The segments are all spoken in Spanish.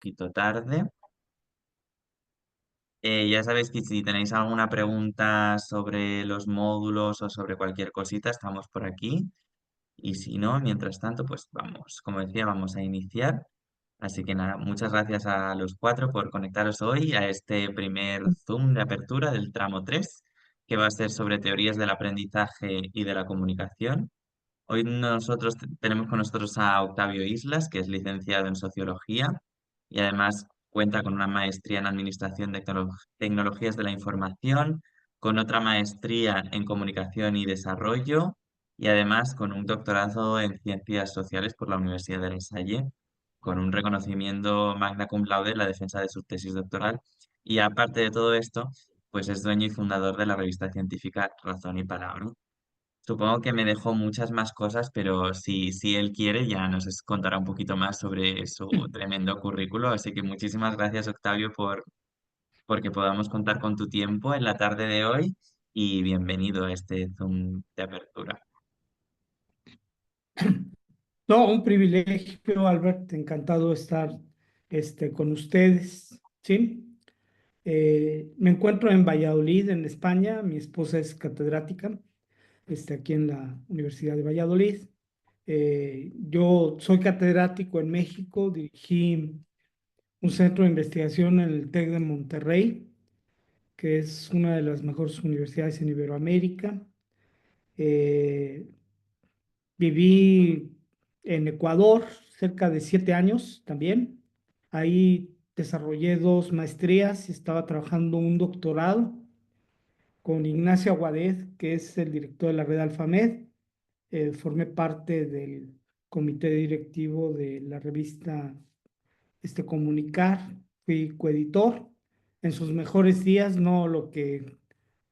poquito tarde. Ya sabéis que si tenéis alguna pregunta sobre los módulos o sobre cualquier cosita, estamos por aquí. Y si no, mientras tanto, pues vamos, como decía, vamos a iniciar. Así que nada, muchas gracias a los cuatro por conectaros hoy a este primer Zoom de apertura del tramo 3, que va a ser sobre teorías del aprendizaje y de la comunicación. Hoy nosotros tenemos con nosotros a Octavio Islas, que es licenciado en Sociología y además cuenta con una maestría en Administración de Tecnologías de la Información, con otra maestría en Comunicación y Desarrollo y además con un doctorado en Ciencias Sociales por la Universidad de La Salle, con un reconocimiento magna cum laude en la defensa de su tesis doctoral. Y aparte de todo esto, pues es dueño y fundador de la revista científica Razón y Palabra. Supongo que me dejó muchas más cosas, pero si él quiere ya contará un poquito más sobre su tremendo currículo. Así que muchísimas gracias, Octavio, porque podamos contar con tu tiempo en la tarde de hoy y bienvenido a este Zoom de apertura. No, un privilegio, Albert, encantado de estar con ustedes, ¿sí? Me encuentro en Valladolid, en España. Mi esposa es catedrática, aquí en la Universidad de Valladolid. Yo soy catedrático en México, dirigí un centro de investigación en el TEC de Monterrey, que es una de las mejores universidades en Iberoamérica. Eh, Viví en Ecuador cerca de 7 años también. Ahí desarrollé 2 maestrías y estaba trabajando un doctorado con Ignacio Aguadez, que es el director de la red Alfamed. Formé parte del comité directivo de la revista Comunicar. Fui coeditor. En sus mejores días, no lo que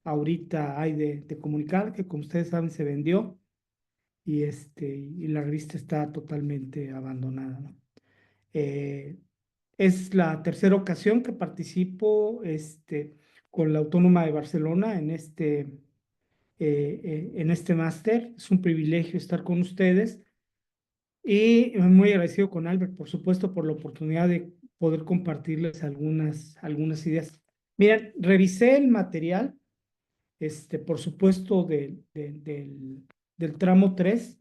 ahorita hay de Comunicar, que como ustedes saben se vendió y la revista está totalmente abandonada, ¿no? Eh, es la tercera ocasión que participo con la Autónoma de Barcelona en este máster. Es un privilegio estar con ustedes y muy agradecido con Albert, por supuesto, por la oportunidad de poder compartirles algunas ideas. Miren, revisé el material, por supuesto, del tramo 3.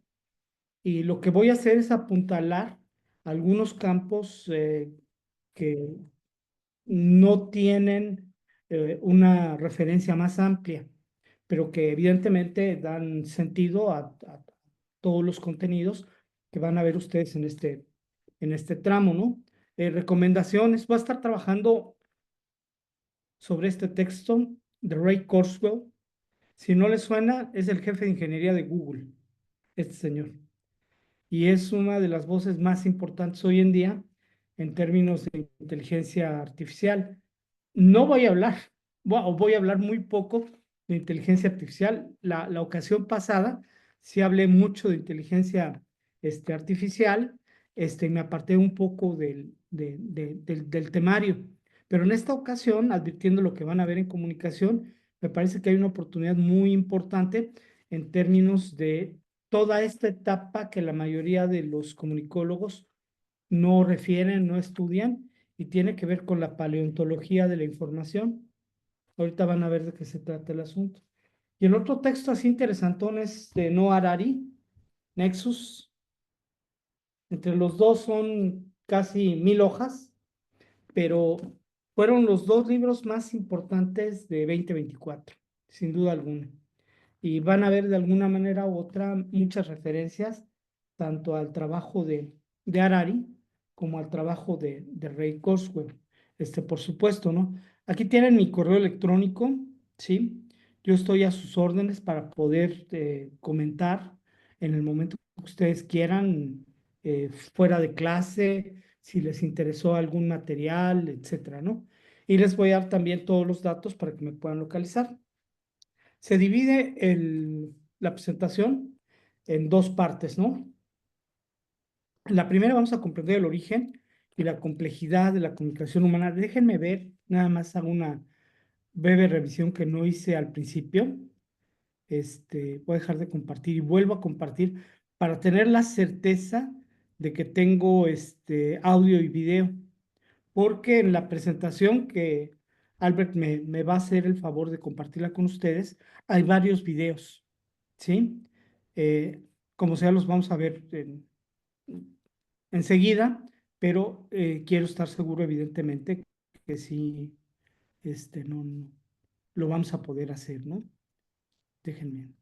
Y lo que voy a hacer es apuntalar algunos campos que no tienen una referencia más amplia, pero que evidentemente dan sentido a todos los contenidos que van a ver ustedes en este tramo, ¿no? Recomendaciones, voy a estar trabajando sobre este texto de Ray Kurzweil. Si no les suena, es el jefe de ingeniería de Google, este señor, y es una de las voces más importantes hoy en día en términos de inteligencia artificial. No voy a hablar, voy a hablar muy poco de inteligencia artificial. La ocasión pasada sí hablé mucho de inteligencia artificial, me aparté un poco del temario, pero en esta ocasión, advirtiendo lo que van a ver en comunicación, me parece que hay una oportunidad muy importante en términos de toda esta etapa que la mayoría de los comunicólogos no refieren, no estudian, y tiene que ver con la paleontología de la información. Ahorita van a ver de qué se trata el asunto. Y el otro texto así interesantón es de Noah Harari, Nexus. Entre los dos son casi 1000 hojas, pero fueron los dos libros más importantes de 2024, sin duda alguna. Y van a ver de alguna manera u otra muchas referencias tanto al trabajo de Harari como al trabajo de Ray Kurzweil. Por supuesto, ¿no? Aquí tienen mi correo electrónico, ¿sí? Yo estoy a sus órdenes para poder comentar en el momento que ustedes quieran, fuera de clase, si les interesó algún material, etcétera, ¿no? Y les voy a dar también todos los datos para que me puedan localizar. Se divide la presentación en dos partes, ¿no? En la primera vamos a comprender el origen y la complejidad de la comunicación humana. Déjenme ver, nada más hago una breve revisión que no hice al principio. Voy a dejar de compartir y vuelvo a compartir para tener la certeza de que tengo audio y video, porque en la presentación que Albert me va a hacer el favor de compartirla con ustedes, hay varios videos, ¿sí? Eh, como sea, los vamos a ver enseguida, pero quiero estar seguro, evidentemente, que sí, no, lo vamos a poder hacer, ¿no? Déjenme.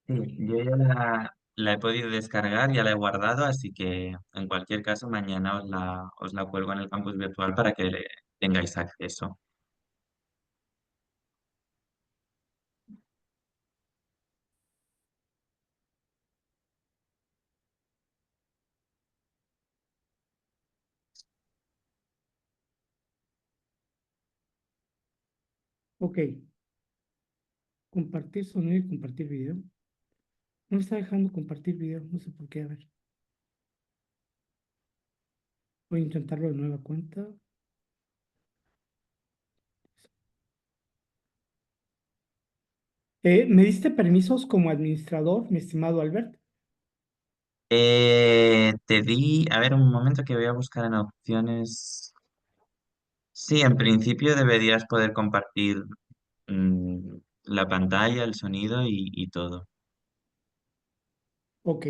Sí, yo ya la he podido descargar, ya la he guardado, así que en cualquier caso mañana os la cuelgo en el campus virtual para que tengáis acceso. Ok, compartir sonido y compartir video. No me está dejando compartir video, no sé por qué, a ver. Voy a intentarlo de nueva cuenta. ¿Me diste permisos como administrador, mi estimado Albert? Te di, a ver, un momento que voy a buscar en opciones. Sí, en principio deberías poder compartir mm, la pantalla, el sonido y todo. Ok,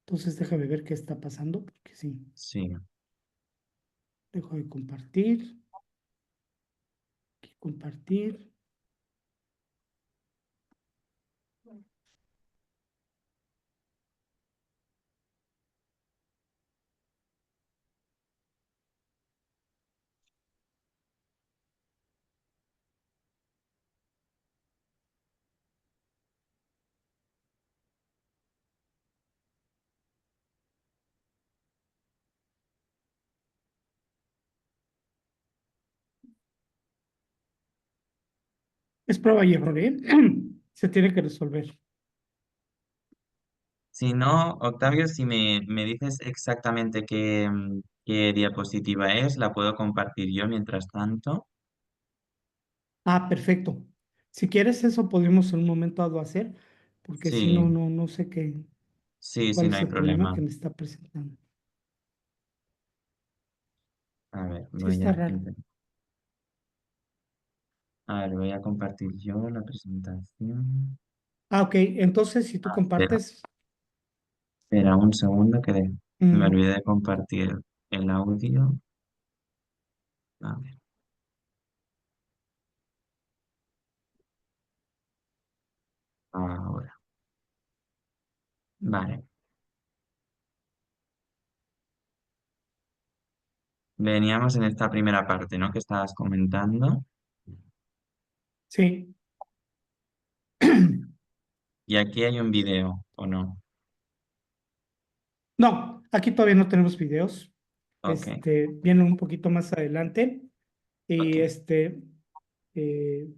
entonces déjame ver qué está pasando, porque sí, Sí. dejo de compartir, aquí compartir. Es prueba y error, ¿eh? Se tiene que resolver. Si no, Octavio, si me dices exactamente qué diapositiva es, la puedo compartir yo mientras tanto. Ah, perfecto. Si quieres eso podemos en un momento dado hacer, porque si no, Sí, no sé qué, sí, sí, cuál no es hay el problema problema. que me está presentando. A ver, Sí, está raro. voy a compartir yo la presentación. Ah, ok, entonces si tú Espera, compartes, espera un segundo que me mm, olvidé de compartir el audio. A ver, ahora. Vale. Veníamos en esta primera parte, ¿no? Que estabas comentando. sí. Y aquí hay un video, ¿o no? No, aquí todavía no tenemos videos. Ok, Vienen un poquito más adelante. Y ok. eh,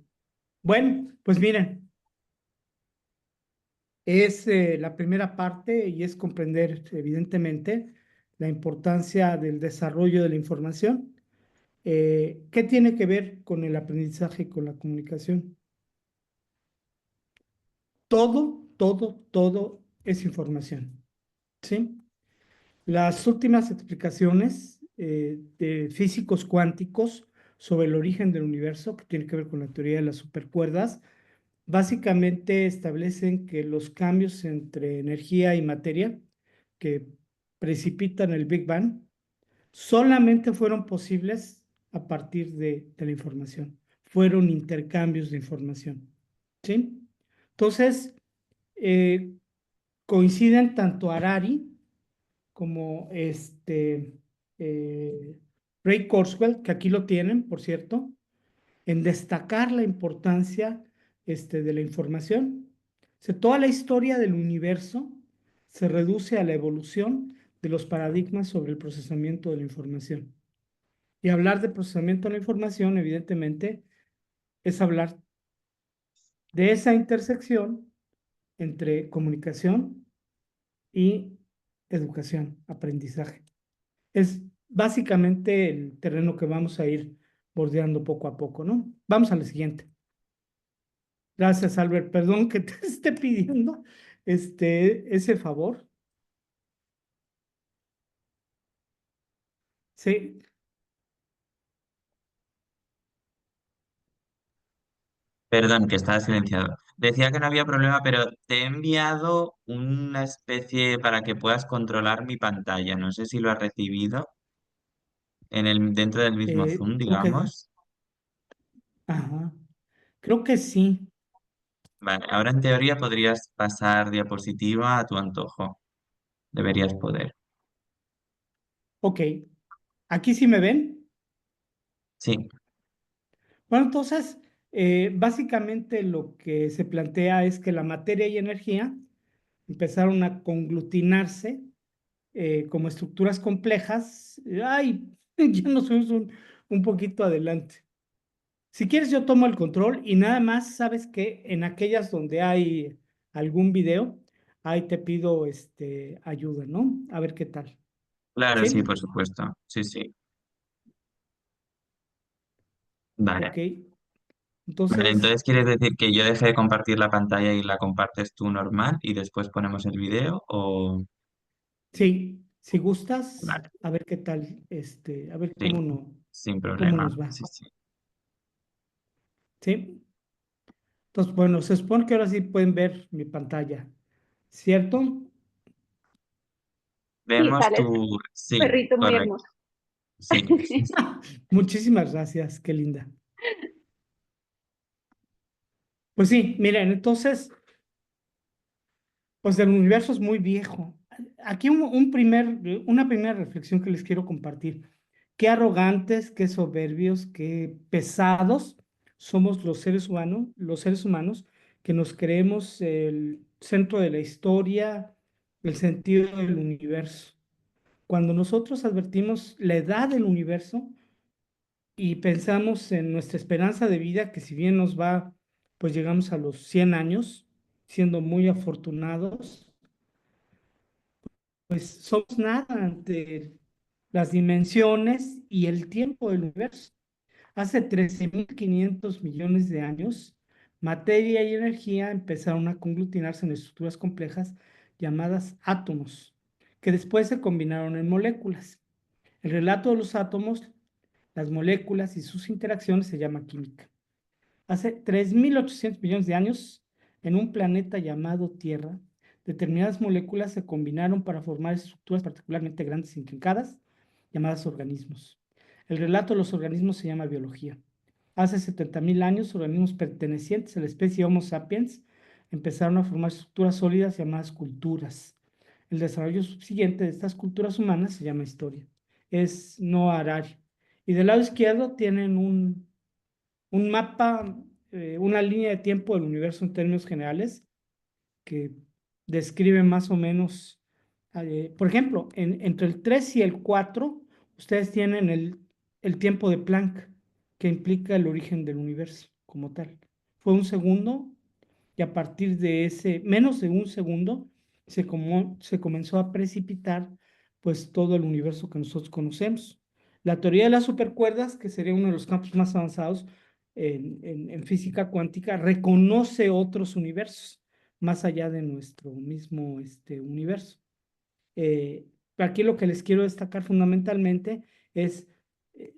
bueno, pues miren, es la primera parte y es comprender evidentemente la importancia del desarrollo de la información. ¿Qué tiene que ver con el aprendizaje y con la comunicación? Todo es información, ¿sí? Las últimas explicaciones de físicos cuánticos sobre el origen del universo, que tiene que ver con la teoría de las supercuerdas, básicamente establecen que los cambios entre energía y materia que precipitan el Big Bang solamente fueron posibles a partir de la información. Fueron intercambios de información, ¿sí? Entonces, eh, coinciden tanto Harari como eh, Ray Kurzweil, que aquí lo tienen, por cierto, en destacar la importancia de la información. O sea, toda la historia del universo se reduce a la evolución de los paradigmas sobre el procesamiento de la información. Y hablar de procesamiento de la información, evidentemente, es hablar de esa intersección entre comunicación y educación, aprendizaje. Es básicamente el terreno que vamos a ir bordeando poco a poco, ¿no? Vamos a la siguiente. Gracias, Albert. Perdón que te esté pidiendo ese favor. Sí, Perdón, que estaba silenciado. Decía que no había problema, pero te he enviado una especie para que puedas controlar mi pantalla. No sé si lo has recibido dentro del mismo Zoom, Ok, digamos. ajá, creo que sí. Vale, ahora en teoría podrías pasar diapositiva a tu antojo. Deberías poder. Ok, aquí sí me ven. Sí, Bueno, entonces, básicamente lo que se plantea es que la materia y energía empezaron a conglutinarse como estructuras complejas. Ay, ya nos fuimos un poquito adelante. Si quieres, yo tomo el control y nada más, sabes que en aquellas donde hay algún video, ahí te pido ayuda, ¿no? A ver qué tal. claro, sí, ¿Sí? por supuesto. Sí, sí. Ok. Vale. Vale, Entonces, entonces quieres decir que yo deje de compartir la pantalla y la compartes tú normal y después ponemos el video o... sí, si gustas, Vale, a ver qué tal, a ver sí, cómo no, sin cómo problema. nos va. Sí, sí. ¿Sí? Entonces, bueno, se supone que ahora sí pueden ver mi pantalla, ¿cierto? Sí, Vemos sales tu... Sí, perrito muy correcto. hermoso. Sí. Muchísimas gracias, qué linda. Pues sí, miren, entonces, pues el universo es muy viejo. Aquí una primera reflexión que les quiero compartir. Qué arrogantes, qué soberbios, qué pesados somos los seres humanos que nos creemos el centro de la historia, el sentido del universo. Cuando nosotros advertimos la edad del universo y pensamos en nuestra esperanza de vida, que si bien nos va, pues llegamos a los 100 años, siendo muy afortunados, pues somos nada ante las dimensiones y el tiempo del universo. Hace 13.500 millones de años, materia y energía empezaron a conglutinarse en estructuras complejas llamadas átomos, que después se combinaron en moléculas. El relato de los átomos, las moléculas y sus interacciones se llama química. Hace 3.800 millones de años, en un planeta llamado Tierra, determinadas moléculas se combinaron para formar estructuras particularmente grandes e intrincadas, llamadas organismos. El relato de los organismos se llama biología. Hace 70.000 años, organismos pertenecientes a la especie Homo sapiens empezaron a formar estructuras sólidas llamadas culturas. El desarrollo subsiguiente de estas culturas humanas se llama historia. Es no Harari. Y del lado izquierdo tienen un mapa, una línea de tiempo del universo en términos generales que describe más o menos, por ejemplo, entre el 3 y el 4 ustedes tienen el tiempo de Planck, que implica el origen del universo como tal. Fue un segundo y a partir de ese, menos de un segundo, se comenzó a precipitar pues todo el universo que nosotros conocemos. La teoría de las supercuerdas, que sería uno de los campos más avanzados en física cuántica, reconoce otros universos más allá de nuestro mismo universo. Eh, Aquí lo que les quiero destacar fundamentalmente es eh,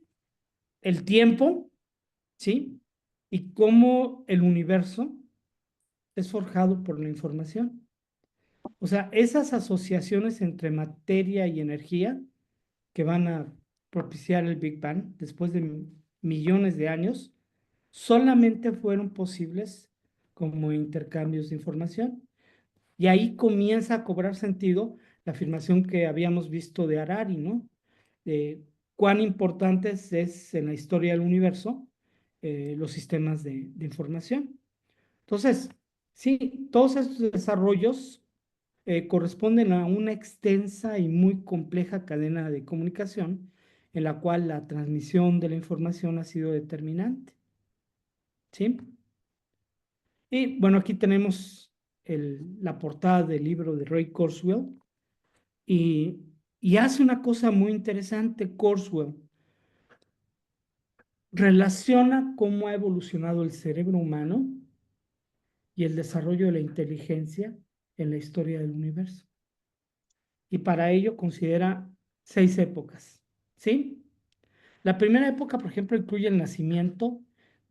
el tiempo, ¿sí? Y cómo el universo es forjado por la información. O sea, esas asociaciones entre materia y energía que van a propiciar el Big Bang después de millones de años, solamente fueron posibles como intercambios de información. Y ahí comienza a cobrar sentido la afirmación que habíamos visto de Harari, ¿no? De cuán importantes es en la historia del universo los sistemas de información. Entonces, sí, todos estos desarrollos corresponden a una extensa y muy compleja cadena de comunicación en la cual la transmisión de la información ha sido determinante. ¿Sí? Y bueno, aquí tenemos la portada del libro de Ray Kurzweil y, y hace una cosa muy interesante, Kurzweil. Relaciona cómo ha evolucionado el cerebro humano y el desarrollo de la inteligencia en la historia del universo. Y para ello considera 6 épocas. ¿Sí? La primera época, por ejemplo, incluye el nacimiento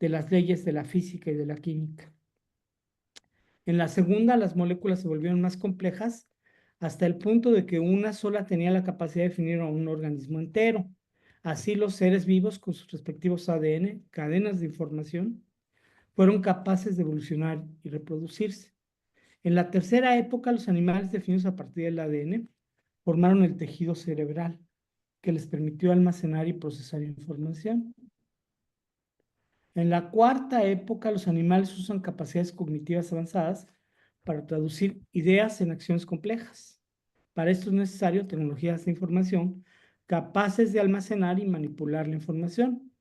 de las leyes de la física y de la química. En la segunda, las moléculas se volvieron más complejas hasta el punto de que una sola tenía la capacidad de definir a un organismo entero. Así los seres vivos con sus respectivos ADN, cadenas de información, fueron capaces de evolucionar y reproducirse. En la tercera época, los animales definidos a partir del ADN formaron el tejido cerebral que les permitió almacenar y procesar información. En la cuarta época, los animales usan capacidades cognitivas avanzadas para traducir ideas en acciones complejas. Para esto es necesario tecnologías de información capaces de almacenar y manipular la información.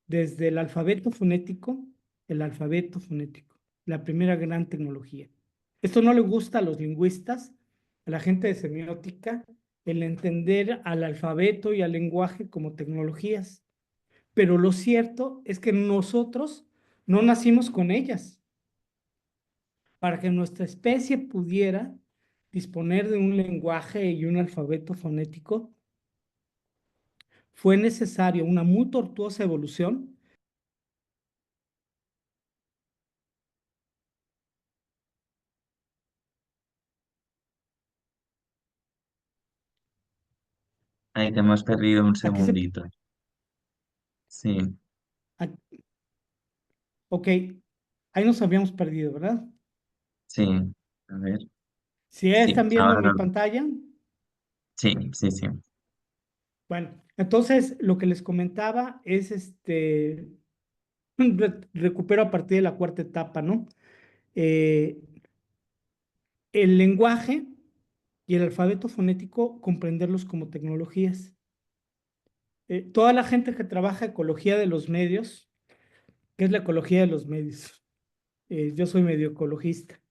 Desde el alfabeto fonético, la primera gran tecnología. Esto no le gusta a los lingüistas, a la gente de semiótica, el entender al alfabeto y al lenguaje como tecnologías. Pero lo cierto es que nosotros no nacimos con ellas. Para que nuestra especie pudiera disponer de un lenguaje y un alfabeto fonético, fue necesaria una muy tortuosa evolución. Ahí te hemos perdido un Aquí se, segundito. Sí, ok, ahí nos habíamos perdido, ¿verdad? sí. A ver. Si Sí, están viendo ahora mi lo... pantalla, Sí, sí, sí. bueno, entonces lo que les comentaba es recupero a partir de la cuarta etapa, ¿no? Eh, el lenguaje y el alfabeto fonético, comprenderlos como tecnologías. Toda la gente que trabaja ecología de los medios, ¿qué es la ecología de los medios? Yo soy medio ecologista.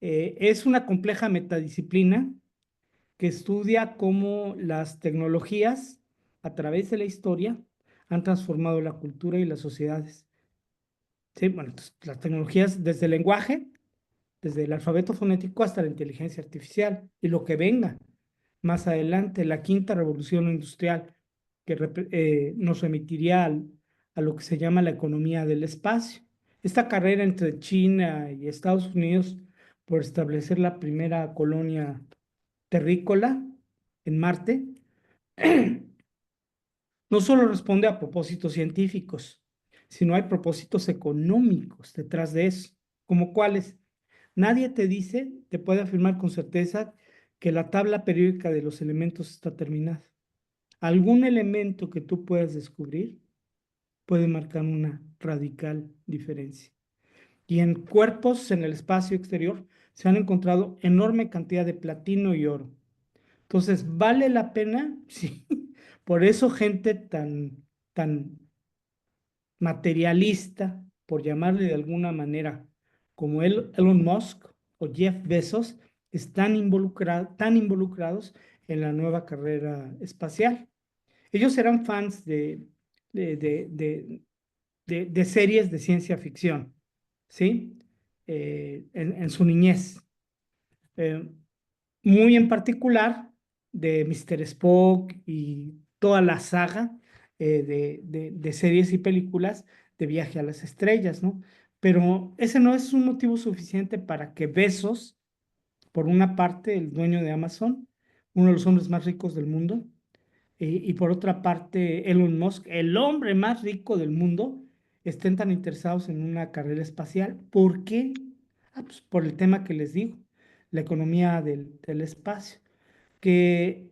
Es una compleja metadisciplina que estudia cómo las tecnologías, a través de la historia, han transformado la cultura y las sociedades. Sí, bueno, entonces, las tecnologías desde el lenguaje, desde el alfabeto fonético hasta la inteligencia artificial y lo que venga más adelante, la quinta revolución industrial, que nos remitiría a lo que se llama la economía del espacio. Esta carrera entre China y Estados Unidos por establecer la primera colonia terrícola en Marte, no solo responde a propósitos científicos, sino hay propósitos económicos detrás de eso, como cuáles. Nadie te dice, te puede afirmar con certeza que la tabla periódica de los elementos está terminada. Algún elemento que tú puedas descubrir puede marcar una radical diferencia. Y en cuerpos en el espacio exterior se han encontrado enorme cantidad de platino y oro. Entonces, ¿vale la pena? Sí. Por eso gente tan materialista, por llamarle de alguna manera, como Elon Musk o Jeff Bezos, están tan involucrados en la nueva carrera espacial. Ellos eran fans de, de, de, de series de ciencia ficción, ¿sí? En su niñez. Eh, Muy en particular de Mr. Spock y toda la saga de series y películas de Viaje a las Estrellas, ¿no? Pero ese no es un motivo suficiente para que Bezos, por una parte, el dueño de Amazon, uno de los hombres más ricos del mundo, y por otra parte, Elon Musk, el hombre más rico del mundo, estén tan interesados en una carrera espacial. ¿Por qué? Pues por el tema que les digo, la economía del espacio, que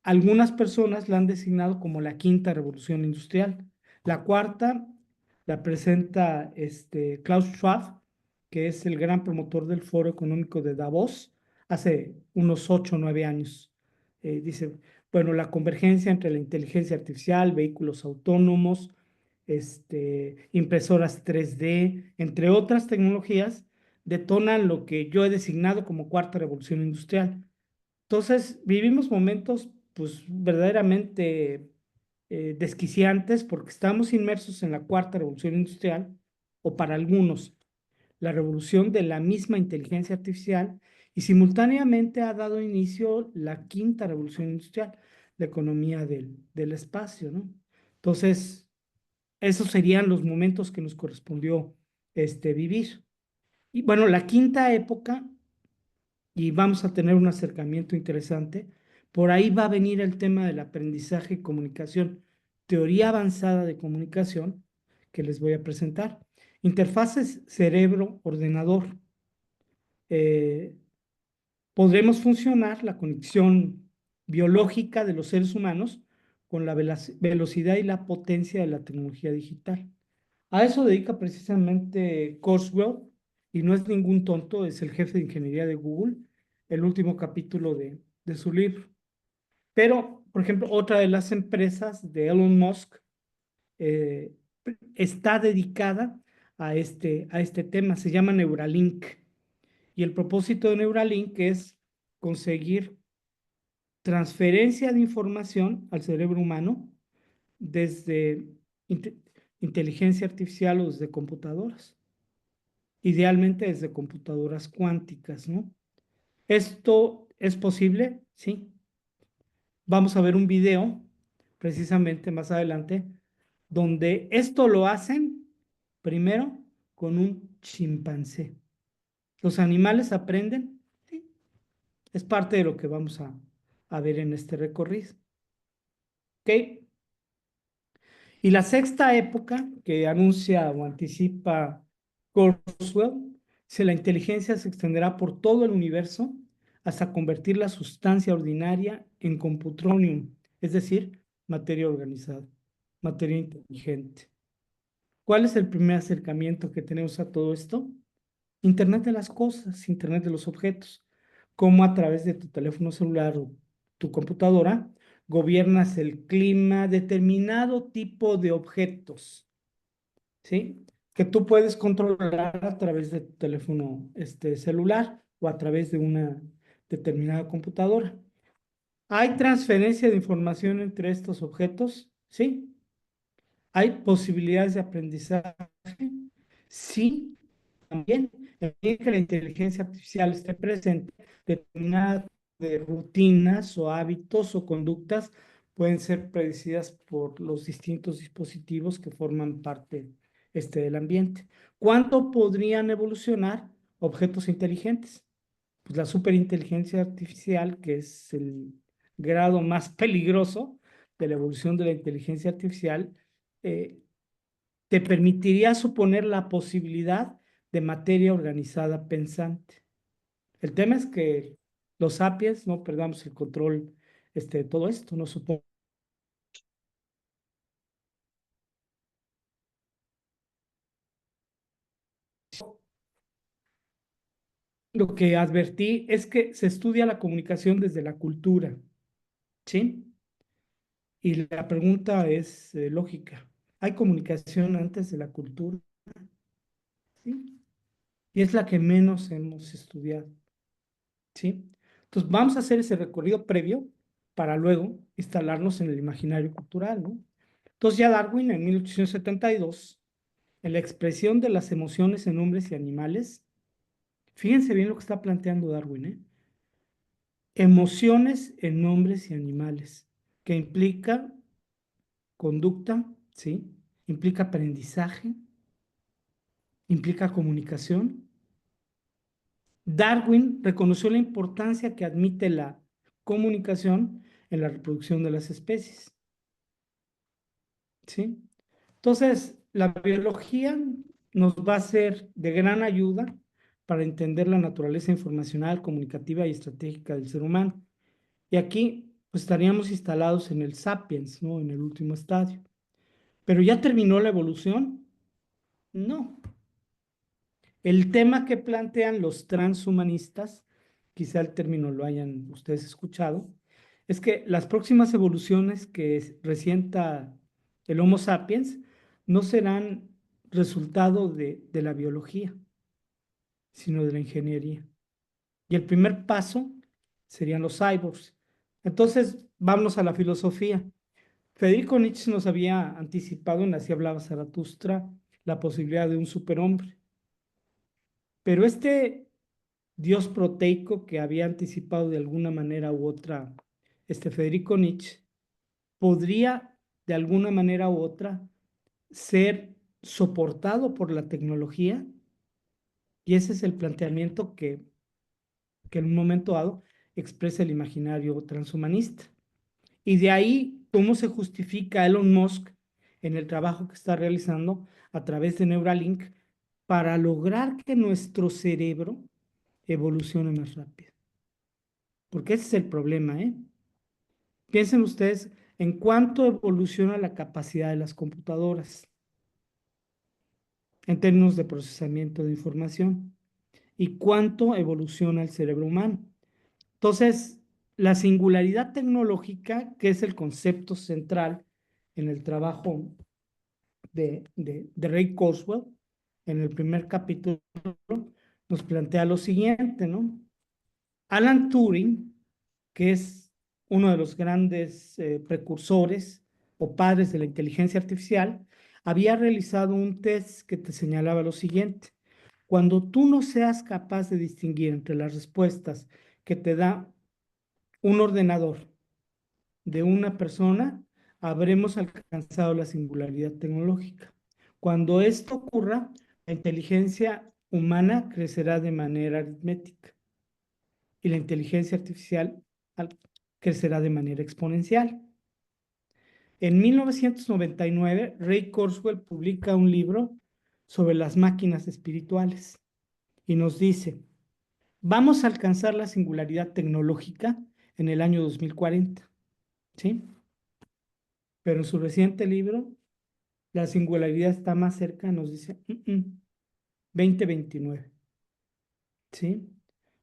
algunas personas la han designado como la quinta revolución industrial. La cuarta la presenta Klaus Schwab, que es el gran promotor del Foro Económico de Davos, hace unos 8 o 9 años. Dice, bueno, la convergencia entre la inteligencia artificial, vehículos autónomos, impresoras 3D, entre otras tecnologías, detonan lo que yo he designado como cuarta revolución industrial. Entonces, vivimos momentos, pues, verdaderamente desquiciantes porque estamos inmersos en la cuarta revolución industrial, o para algunos, la revolución de la misma inteligencia artificial, y simultáneamente ha dado inicio la quinta revolución industrial, la economía del espacio, ¿no? Entonces, esos serían los momentos que nos correspondió vivir. Y bueno, la quinta época, y vamos a tener un acercamiento interesante, por ahí va a venir el tema del aprendizaje y comunicación, teoría avanzada de comunicación que les voy a presentar. Interfaces cerebro-ordenador. Eh, Podremos funcionar la conexión biológica de los seres humanos con la velocidad y la potencia de la tecnología digital. A eso dedica precisamente Kurzweil, y no es ningún tonto, es el jefe de ingeniería de Google, el último capítulo de su libro. Pero, por ejemplo, otra de las empresas de Elon Musk eh, está dedicada a este tema, se llama Neuralink. Y el propósito de Neuralink es conseguir transferencia de información al cerebro humano desde inte inteligencia artificial o desde computadoras, idealmente desde computadoras cuánticas, ¿no? ¿Esto es posible? Sí. Vamos a ver un video precisamente más adelante donde esto lo hacen primero con un chimpancé. ¿Los animales aprenden? Sí. Es parte de lo que vamos a ver en este recorrido. ¿Ok? Y la sexta época que anuncia o anticipa Kurzweil, si la inteligencia se extenderá por todo el universo hasta convertir la sustancia ordinaria en computronium, es decir, materia organizada, materia inteligente. ¿Cuál es el primer acercamiento que tenemos a todo esto? Internet de las cosas, Internet de los objetos, cómo a través de tu teléfono celular o tu computadora gobiernas el clima, determinado tipo de objetos, ¿sí? Que tú puedes controlar a través de tu teléfono celular o a través de una determinada computadora. ¿Hay transferencia de información entre estos objetos? Sí. ¿Hay posibilidades de aprendizaje? Sí, también. En que la inteligencia artificial esté presente, determinadas de rutinas o hábitos o conductas pueden ser predecidas por los distintos dispositivos que forman parte del ambiente. ¿Cuánto podrían evolucionar objetos inteligentes? Pues la superinteligencia artificial, que es el grado más peligroso de la evolución de la inteligencia artificial, eh, te permitiría suponer la posibilidad de materia organizada pensante. El tema es que los sapiens no perdamos el control de todo esto, no supongo. Lo que advertí es que se estudia la comunicación desde la cultura, ¿sí? Y la pregunta es lógica. ¿Hay comunicación antes de la cultura? Sí. Y es la que menos hemos estudiado, ¿sí? Entonces vamos a hacer ese recorrido previo para luego instalarnos en el imaginario cultural, ¿no? Entonces ya Darwin en 1872, en la expresión de las emociones en hombres y animales, fíjense bien lo que está planteando Darwin, ¿eh? Emociones en hombres y animales, que implica conducta, ¿sí? Implica aprendizaje, implica comunicación. Darwin reconoció la importancia que admite la comunicación en la reproducción de las especies, ¿sí? Entonces, la biología nos va a ser de gran ayuda para entender la naturaleza informacional, comunicativa y estratégica del ser humano. Y aquí pues, estaríamos instalados en el sapiens, ¿no? En el último estadio. ¿Pero ya terminó la evolución? No. El tema que plantean los transhumanistas, quizá el término lo hayan ustedes escuchado, es que las próximas evoluciones que resienta el Homo sapiens no serán resultado de la biología, sino de la ingeniería. Y el primer paso serían los cyborgs. Entonces, vámonos a la filosofía. Federico Nietzsche nos había anticipado en Así hablaba Zaratustra la posibilidad de un superhombre. Pero Dios proteico que había anticipado de alguna manera u otra Federico Nietzsche, podría de alguna manera u otra ser soportado por la tecnología, y ese es el planteamiento que en un momento dado expresa el imaginario transhumanista. Y de ahí, ¿cómo se justifica Elon Musk en el trabajo que está realizando a través de Neuralink para lograr que nuestro cerebro evolucione más rápido? Porque ese es el problema, ¿eh? Piensen ustedes en cuánto evoluciona la capacidad de las computadoras en términos de procesamiento de información y cuánto evoluciona el cerebro humano. Entonces, la singularidad tecnológica, que es el concepto central en el trabajo de Ray Kurzweil, en el primer capítulo, nos plantea lo siguiente, ¿no? Alan Turing, que es uno de los grandes precursores o padres de la inteligencia artificial, había realizado un test que te señalaba lo siguiente. Cuando tú no seas capaz de distinguir entre las respuestas que te da un ordenador de una persona, habremos alcanzado la singularidad tecnológica. Cuando esto ocurra, la inteligencia humana crecerá de manera aritmética y la inteligencia artificial crecerá de manera exponencial. En 1999, Ray Kurzweil publica un libro sobre las máquinas espirituales y nos dice, vamos a alcanzar la singularidad tecnológica en el año 2040, ¿sí? Pero en su reciente libro, la singularidad está más cerca, nos dice 2029, ¿sí?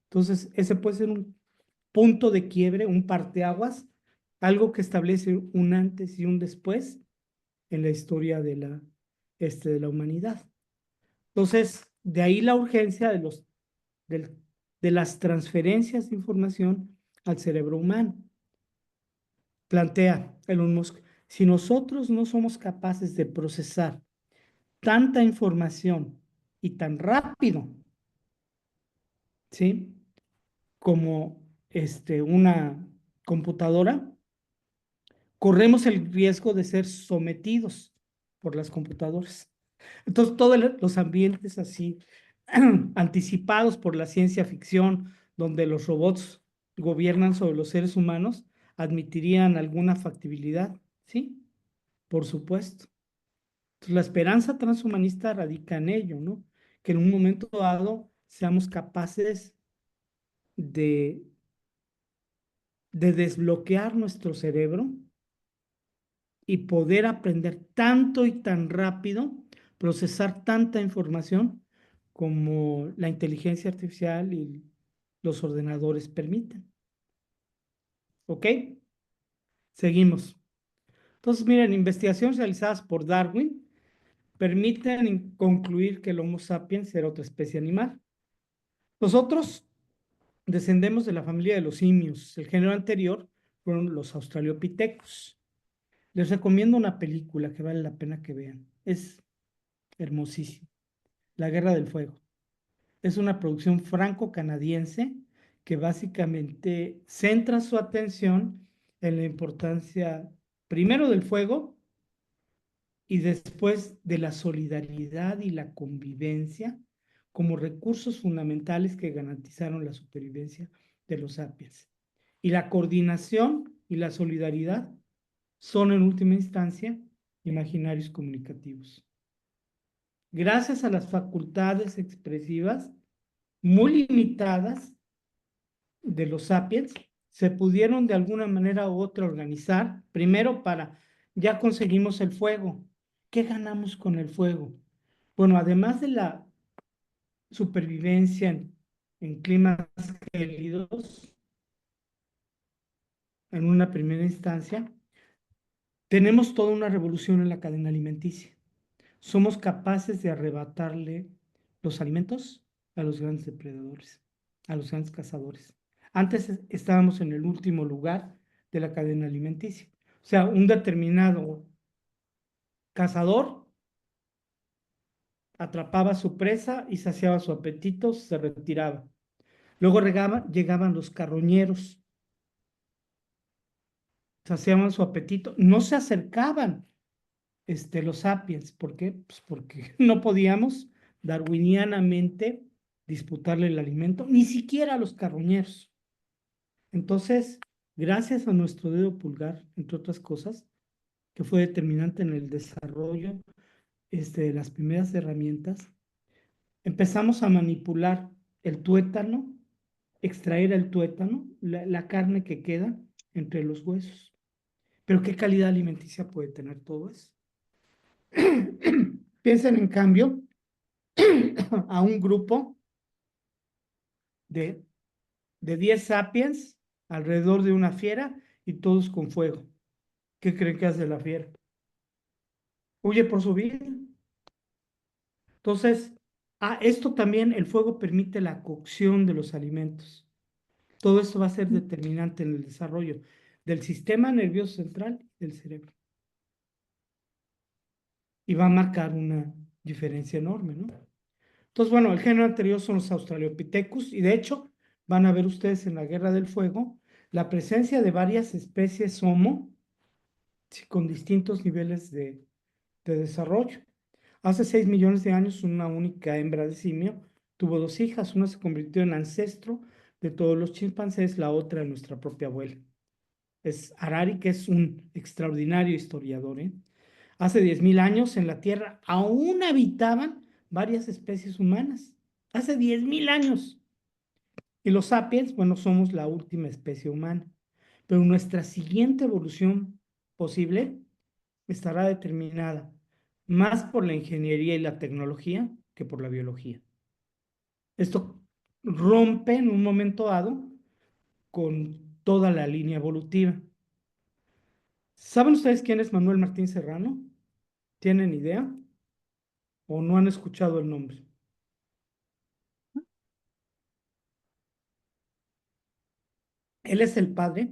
Entonces, ese puede ser un punto de quiebre, un parteaguas, algo que establece un antes y un después en la historia de la humanidad. Entonces, de ahí la urgencia del- de las transferencias de información al cerebro humano. Plantea Elon Musk, si nosotros no somos capaces de procesar tanta información y tan rápido, ¿sí? Como una computadora, corremos el riesgo de ser sometidos por las computadoras. Entonces, todos los ambientes así anticipados por la ciencia ficción, donde los robots gobiernan sobre los seres humanos, admitirían alguna factibilidad, ¿sí? Por supuesto. Entonces, la esperanza transhumanista radica en ello, ¿no? Que en un momento dado seamos capaces de, de desbloquear nuestro cerebro y poder aprender tanto y tan rápido, procesar tanta información como la inteligencia artificial y los ordenadores permiten. ¿Ok? Seguimos. Entonces, miren, investigaciones realizadas por Darwin permiten concluir que el Homo sapiens era otra especie animal. Nosotros descendemos de la familia de los simios. El género anterior fueron los australopithecus. Les recomiendo una película que vale la pena que vean. Es hermosísima. La Guerra del Fuego. Es una producción franco-canadiense que básicamente centra su atención en la importancia, primero del fuego y después de la solidaridad y la convivencia como recursos fundamentales que garantizaron la supervivencia de los sapiens. Y la coordinación y la solidaridad son en última instancia imaginarios comunicativos. Gracias a las facultades expresivas muy limitadas de los sapiens, se pudieron de alguna manera u otra organizar, primero ya conseguimos el fuego. ¿Qué ganamos con el fuego? Bueno, además de la supervivencia en climas gélidos, en una primera instancia, tenemos toda una revolución en la cadena alimenticia. Somos capaces de arrebatarle los alimentos a los grandes depredadores, a los grandes cazadores. Antes estábamos en el último lugar de la cadena alimenticia. O sea, un determinado cazador atrapaba a su presa y saciaba su apetito, se retiraba. Luego llegaban los carroñeros, saciaban su apetito, no se acercaban los sapiens. ¿Por qué? Pues porque no podíamos darwinianamente disputarle el alimento, ni siquiera a los carroñeros. Entonces, gracias a nuestro dedo pulgar, entre otras cosas, que fue determinante en el desarrollo de las primeras herramientas, empezamos a manipular el tuétano, extraer el tuétano, la carne que queda entre los huesos. Pero ¿qué calidad alimenticia puede tener todo eso? Piensen en cambio a un grupo de, de 10 sapiens alrededor de una fiera y todos con fuego. ¿Qué creen que hace la fiera? Huye por su vida. Entonces, esto también, el fuego permite la cocción de los alimentos. Todo esto va a ser determinante en el desarrollo del sistema nervioso central y del cerebro. Y va a marcar una diferencia enorme, ¿no? Entonces, bueno, el género anterior son los Australopithecus y de hecho van a ver ustedes en la Guerra del Fuego la presencia de varias especies Homo con distintos niveles de desarrollo. Hace 6 millones de años, una única hembra de simio tuvo 2 hijas. Una se convirtió en ancestro de todos los chimpancés, la otra en nuestra propia abuela. Es Harari, que es un extraordinario historiador. Hace 10.000 años en la Tierra aún habitaban varias especies humanas. Hace 10.000 años. Y los sapiens, bueno, somos la última especie humana. Pero nuestra siguiente evolución posible estará determinada más por la ingeniería y la tecnología que por la biología. Esto rompe en un momento dado con toda la línea evolutiva. ¿Saben ustedes quién es Manuel Martín Serrano? ¿Tienen idea? ¿O no han escuchado el nombre? Él es el padre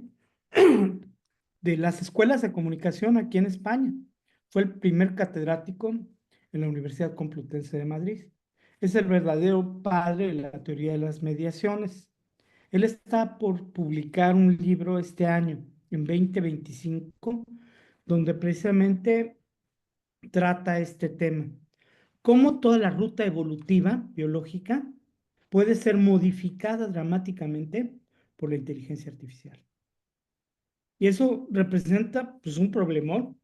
de las escuelas de comunicación aquí en España. Fue el primer catedrático en la Universidad Complutense de Madrid. Es el verdadero padre de la teoría de las mediaciones. Él está por publicar un libro este año, en 2025, donde precisamente trata este tema. Cómo toda la ruta evolutiva biológica puede ser modificada dramáticamente por la inteligencia artificial. Y eso representa pues un problemón,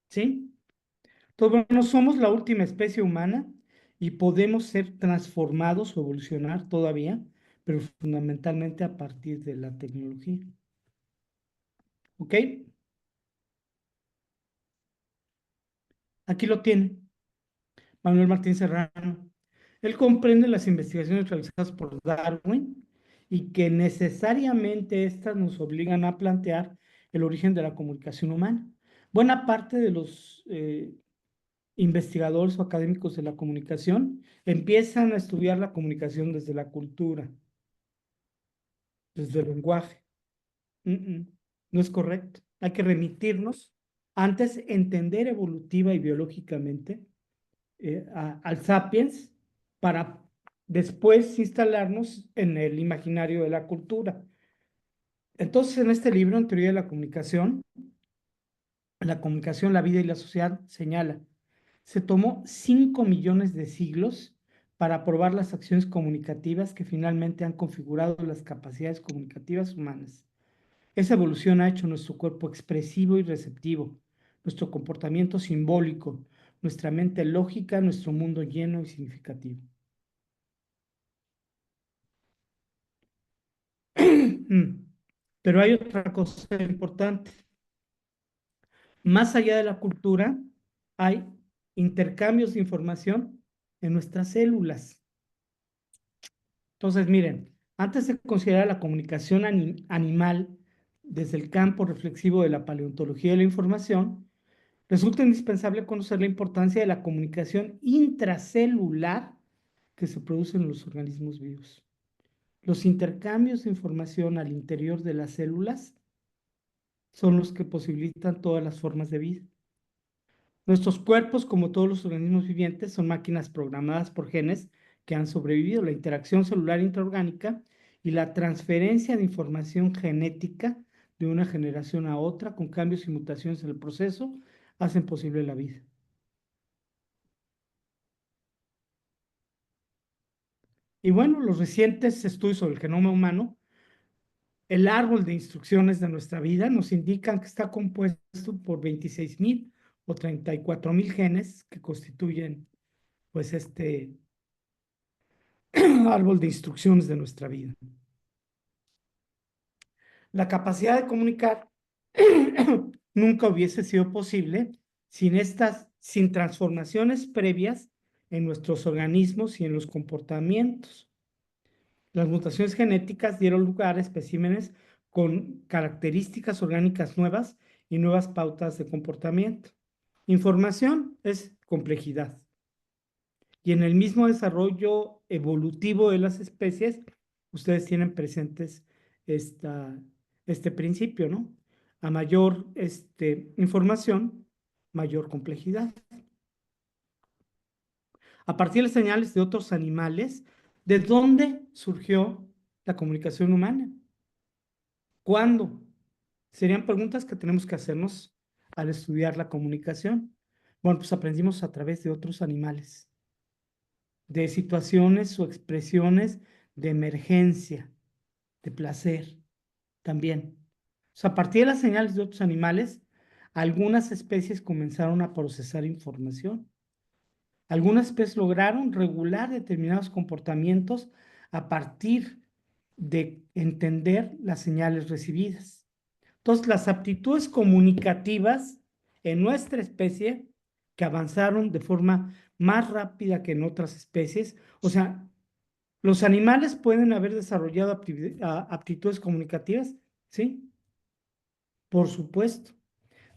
¿sí? Entonces, bueno, somos la última especie humana y podemos ser transformados o evolucionar todavía, pero fundamentalmente a partir de la tecnología. ¿Ok? Aquí lo tiene, Manuel Martín Serrano. Él comprende las investigaciones realizadas por Darwin y que necesariamente estas nos obligan a plantear el origen de la comunicación humana. Buena parte de los investigadores o académicos de la comunicación empiezan a estudiar la comunicación desde la cultura, desde el lenguaje. No es correcto. Hay que remitirnos, antes entender evolutiva y biológicamente al sapiens para después instalarnos en el imaginario de la cultura. Entonces, en este libro, en Teoría de la comunicación, la vida y la sociedad, señala, se tomó 5 millones de siglos para probar las acciones comunicativas que finalmente han configurado las capacidades comunicativas humanas. Esa evolución ha hecho nuestro cuerpo expresivo y receptivo, nuestro comportamiento simbólico, nuestra mente lógica, nuestro mundo lleno y significativo. Pero hay otra cosa importante. Más allá de la cultura, hay intercambios de información en nuestras células. Entonces, miren, antes de considerar la comunicación animal desde el campo reflexivo de la paleontología de la información, resulta indispensable conocer la importancia de la comunicación intracelular que se produce en los organismos vivos. Los intercambios de información al interior de las células son los que posibilitan todas las formas de vida. Nuestros cuerpos, como todos los organismos vivientes, son máquinas programadas por genes que han sobrevivido. La interacción celular intraorgánica y la transferencia de información genética de una generación a otra, con cambios y mutaciones en el proceso, hacen posible la vida. Y bueno, los recientes estudios sobre el genoma humano, el árbol de instrucciones de nuestra vida, nos indican que está compuesto por 26,000 o 34,000 genes que constituyen pues este árbol de instrucciones de nuestra vida. La capacidad de comunicar nunca hubiese sido posible sin transformaciones previas en nuestros organismos y en los comportamientos. Las mutaciones genéticas dieron lugar a especímenes con características orgánicas nuevas y nuevas pautas de comportamiento. Información es complejidad. Y en el mismo desarrollo evolutivo de las especies, ustedes tienen presentes esta, este principio, ¿no? A mayor información, mayor complejidad. A partir de señales de otros animales, ¿de dónde surgió la comunicación humana? ¿Cuándo? Serían preguntas que tenemos que hacernos al estudiar la comunicación. Bueno, pues aprendimos a través de otros animales, de situaciones o expresiones de emergencia, de placer también. O sea, a partir de las señales de otros animales, algunas especies comenzaron a procesar información. Algunas especies lograron regular determinados comportamientos a partir de entender las señales recibidas. Entonces, las aptitudes comunicativas en nuestra especie, que avanzaron de forma más rápida que en otras especies, o sea, los animales pueden haber desarrollado aptitudes comunicativas, ¿sí? Por supuesto.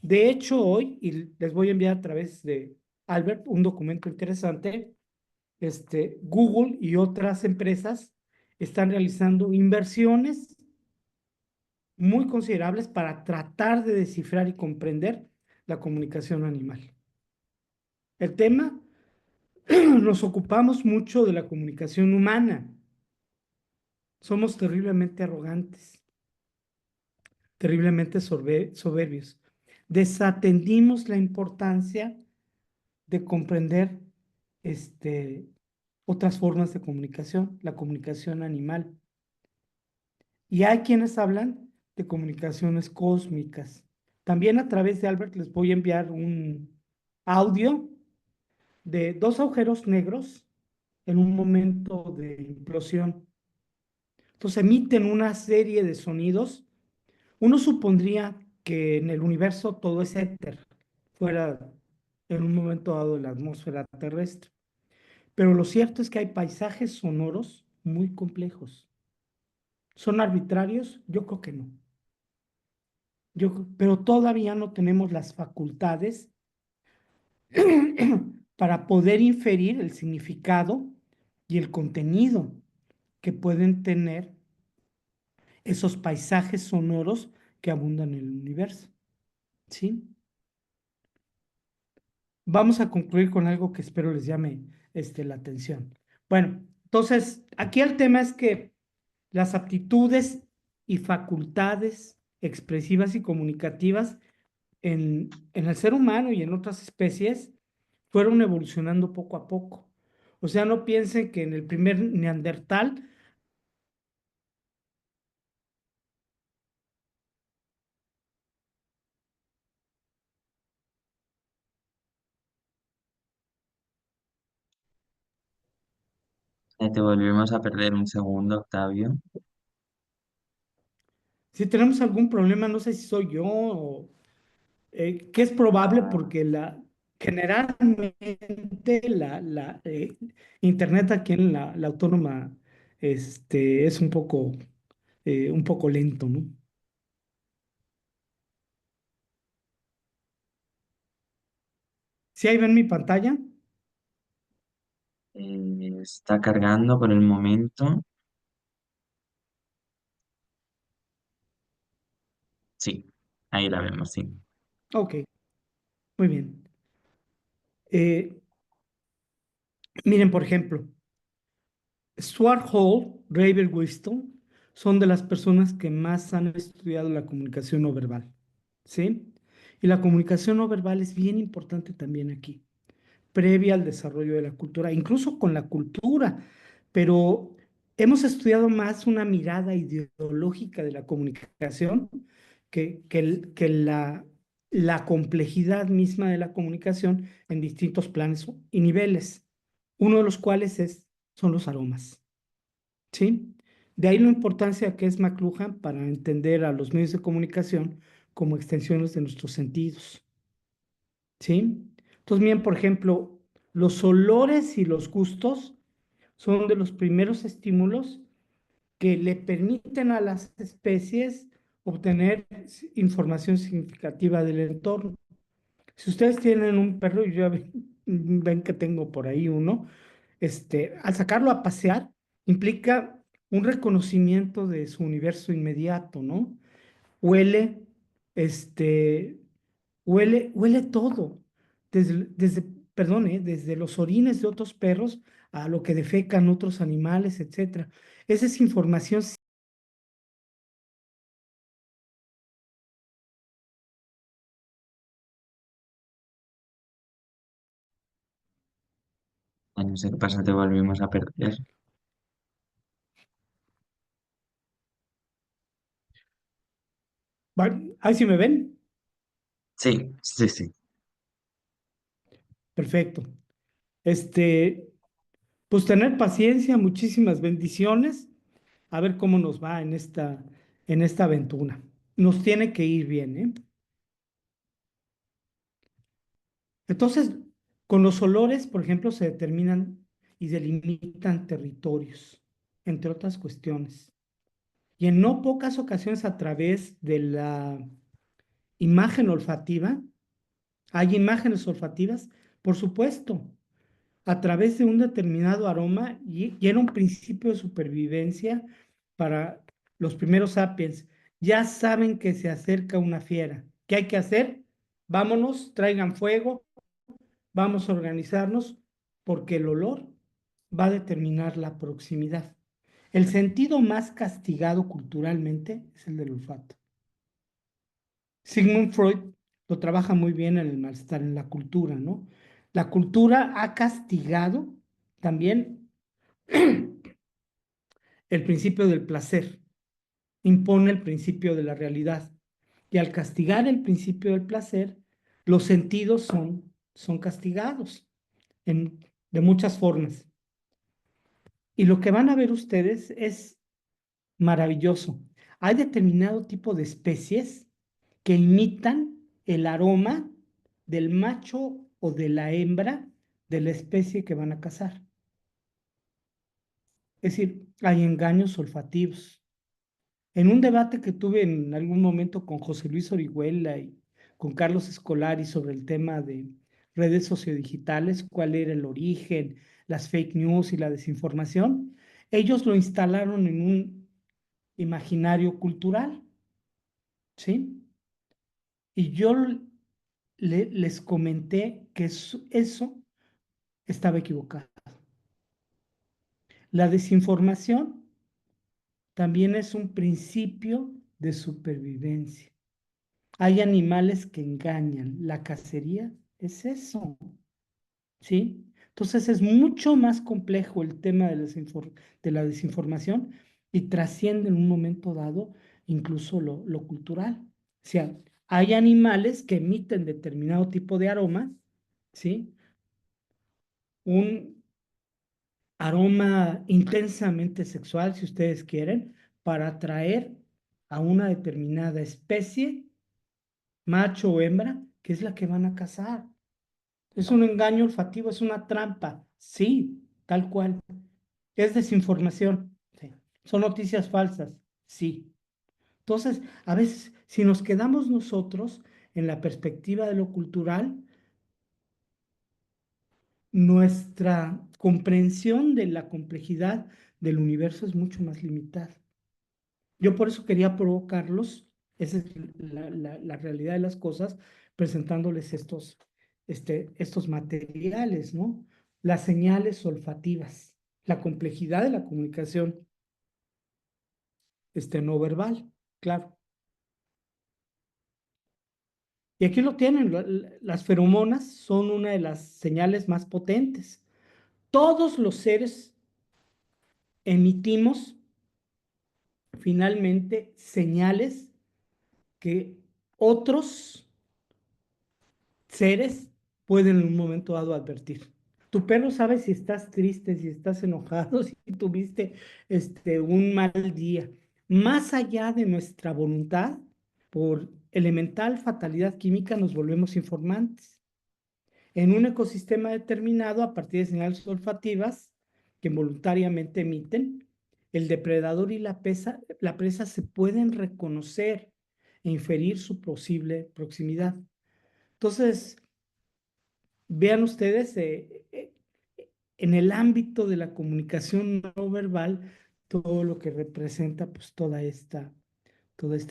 De hecho, hoy, y les voy a enviar a través de Albert un documento interesante, Google y otras empresas están realizando inversiones muy considerables para tratar de descifrar y comprender la comunicación animal. El tema, nos ocupamos mucho de la comunicación humana. Somos terriblemente arrogantes, terriblemente soberbios. Desatendimos la importancia de comprender otras formas de comunicación, la comunicación animal. Y hay quienes hablan de comunicaciones cósmicas. También a través de Albert les voy a enviar un audio de dos agujeros negros en un momento de implosión. Entonces emiten una serie de sonidos. Uno supondría que en el universo todo es éter, fuera en un momento dado de la atmósfera terrestre. Pero lo cierto es que hay paisajes sonoros muy complejos. ¿Son arbitrarios? Yo creo que no. Pero todavía no tenemos las facultades para poder inferir el significado y el contenido que pueden tener esos paisajes sonoros que abundan en el universo. ¿Sí? Vamos a concluir con algo que espero les llame la atención. Bueno, entonces, aquí el tema es que las aptitudes y facultades expresivas y comunicativas en el ser humano y en otras especies fueron evolucionando poco a poco. O sea, no piensen que en el primer neandertal, Te volvemos a perder un segundo, Octavio. si tenemos algún problema, no sé si soy yo o que es probable porque generalmente la internet aquí en la autónoma es un poco lento, ¿no? Si ahí ven mi pantalla, Está cargando por el momento. Sí, ahí la vemos, sí. ok, muy bien. Eh, Miren, por ejemplo, Stuart Hall, Ray Wiston son de las personas que más han estudiado la comunicación no verbal, ¿sí? Y la comunicación no verbal es bien importante también aquí, previa al desarrollo de la cultura, incluso con la cultura, pero hemos estudiado más una mirada ideológica de la comunicación que la complejidad misma de la comunicación en distintos planes y niveles, uno de los cuales son los aromas, ¿sí? De ahí la importancia que es McLuhan para entender a los medios de comunicación como extensiones de nuestros sentidos, ¿sí? Entonces, bien, por ejemplo, los olores y los gustos son de los primeros estímulos que le permiten a las especies obtener información significativa del entorno. Si ustedes tienen un perro, y ya ven que tengo por ahí uno, al sacarlo a pasear implica un reconocimiento de su universo inmediato, ¿no? Huele, este, huele todo, desde, perdón, desde los orines de otros perros a lo que defecan otros animales, etcétera. Esa es información. Ay, no sé qué pasa, te volvimos a perder. Ahí sí me ven. Sí, sí, sí. Perfecto. Este, pues tener paciencia, muchísimas bendiciones. A ver cómo nos va en esta aventura. Nos tiene que ir bien, ¿eh? Entonces, con los olores, por ejemplo, se determinan y delimitan territorios, entre otras cuestiones. Y en no pocas ocasiones a través de la imagen olfativa, hay imágenes olfativas, por supuesto, a través de un determinado aroma y era un principio de supervivencia para los primeros sapiens. Ya saben que se acerca una fiera. ¿Qué hay que hacer? Vámonos, traigan fuego, vamos a organizarnos porque el olor va a determinar la proximidad. El sentido más castigado culturalmente es el del olfato. Sigmund Freud lo trabaja muy bien en el malestar en la cultura, ¿no? La cultura ha castigado también el principio del placer, impone el principio de la realidad. Y al castigar el principio del placer, los sentidos son castigados de muchas formas. Y lo que van a ver ustedes es maravilloso. Hay determinado tipo de especies que imitan el aroma del macho o de la hembra de la especie que van a cazar. Es decir, hay engaños olfativos. En un debate que tuve en algún momento con José Luis Orihuela y con Carlos Escolari sobre el tema de redes sociodigitales, cuál era el origen, las fake news y la desinformación, ellos lo instalaron en un imaginario cultural, ¿sí? Y yo les comenté que eso estaba equivocado. La desinformación también es un principio de supervivencia. Hay animales que engañan. La cacería es eso, ¿sí? Entonces es mucho más complejo el tema de la desinformación y trasciende en un momento dado incluso lo cultural. O sea, hay animales que emiten determinado tipo de aroma, ¿sí? Un aroma intensamente sexual, si ustedes quieren, para atraer a una determinada especie, macho o hembra, que es la que van a cazar. Es un engaño olfativo, es una trampa. Sí, tal cual. Es desinformación. Sí. Son noticias falsas. Sí. Entonces, a veces, si nos quedamos nosotros en la perspectiva de lo cultural, nuestra comprensión de la complejidad del universo es mucho más limitada. Yo por eso quería provocarlos, esa es la realidad de las cosas, presentándoles estos materiales, ¿no? Las señales olfativas, la complejidad de la comunicación no verbal, claro. Y aquí lo tienen, las feromonas son una de las señales más potentes. Todos los seres emitimos finalmente señales que otros seres pueden en un momento dado advertir. Tu perro sabe si estás triste, si estás enojado, si tuviste un mal día. Más allá de nuestra voluntad, por elemental fatalidad química nos volvemos informantes. En un ecosistema determinado, a partir de señales olfativas que involuntariamente emiten, el depredador y la presa se pueden reconocer e inferir su posible proximidad. Entonces, vean ustedes, en el ámbito de la comunicación no verbal, todo lo que representa pues toda esta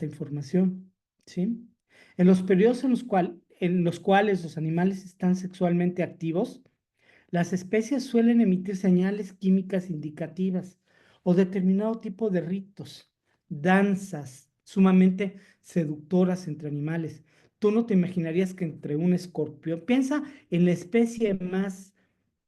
información, ¿sí? En los periodos en los cuales los animales están sexualmente activos, las especies suelen emitir señales químicas indicativas o determinado tipo de ritos, danzas sumamente seductoras entre animales. Tú no te imaginarías que entre un escorpión, piensa en la especie más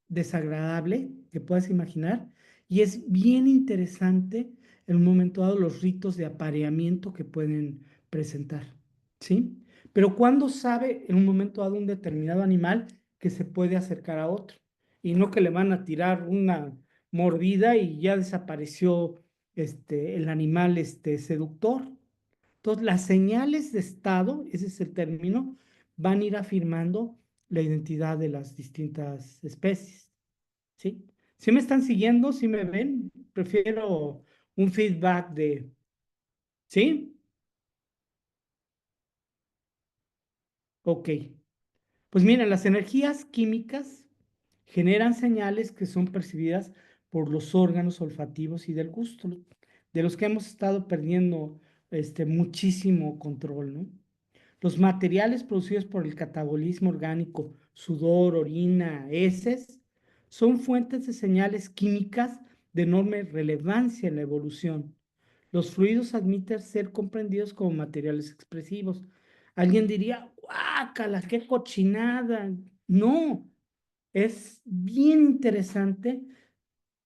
desagradable que puedas imaginar, y es bien interesante en un momento dado los ritos de apareamiento que pueden presentar, ¿sí? Pero ¿cuándo sabe en un momento dado un determinado animal que se puede acercar a otro? Y no que le van a tirar una mordida y ya desapareció el animal seductor. Entonces, las señales de estado, ese es el término, van a ir afirmando la identidad de las distintas especies, ¿sí? ¿Sí me están siguiendo? ¿Sí me ven? Prefiero un feedback de, ¿sí? Ok. Pues miren, las energías químicas generan señales que son percibidas por los órganos olfativos y del gusto, de los que hemos estado perdiendo muchísimo control, ¿no? Los materiales producidos por el catabolismo orgánico, sudor, orina, heces, son fuentes de señales químicas de enorme relevancia en la evolución. Los fluidos admiten ser comprendidos como materiales expresivos. Alguien diría, guácala, qué cochinada. No, es bien interesante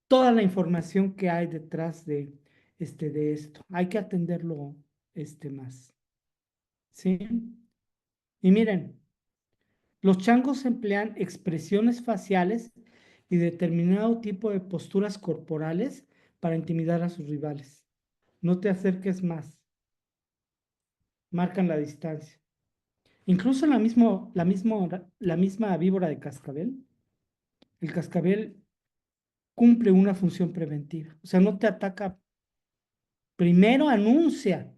toda la información que hay detrás de esto. Hay que atenderlo más. ¿Sí? Y miren, los changos emplean expresiones faciales y determinado tipo de posturas corporales para intimidar a sus rivales. No te acerques más, marcan la distancia. Incluso la misma víbora de cascabel, el cascabel cumple una función preventiva. O sea, no te ataca, primero anuncia.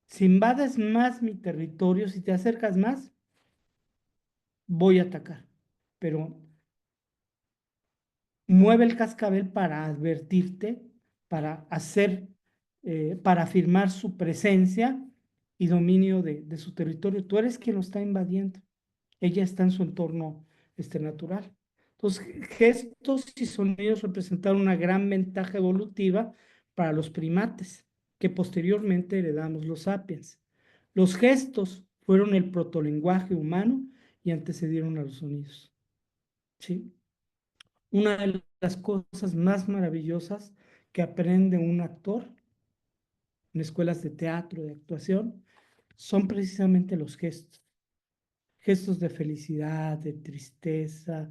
Si invades más mi territorio, si te acercas más, voy a atacar. Pero mueve el cascabel para advertirte, para para afirmar su presencia y dominio de su territorio. Tú eres quien lo está invadiendo. Ella está en su entorno natural. Entonces, gestos y sonidos representaron una gran ventaja evolutiva para los primates, que posteriormente heredamos los sapiens. Los gestos fueron el protolenguaje humano y antecedieron a los sonidos. ¿Sí? Una de las cosas más maravillosas que aprende un actor en escuelas de teatro, de actuación, son precisamente los gestos. Gestos de felicidad, de tristeza,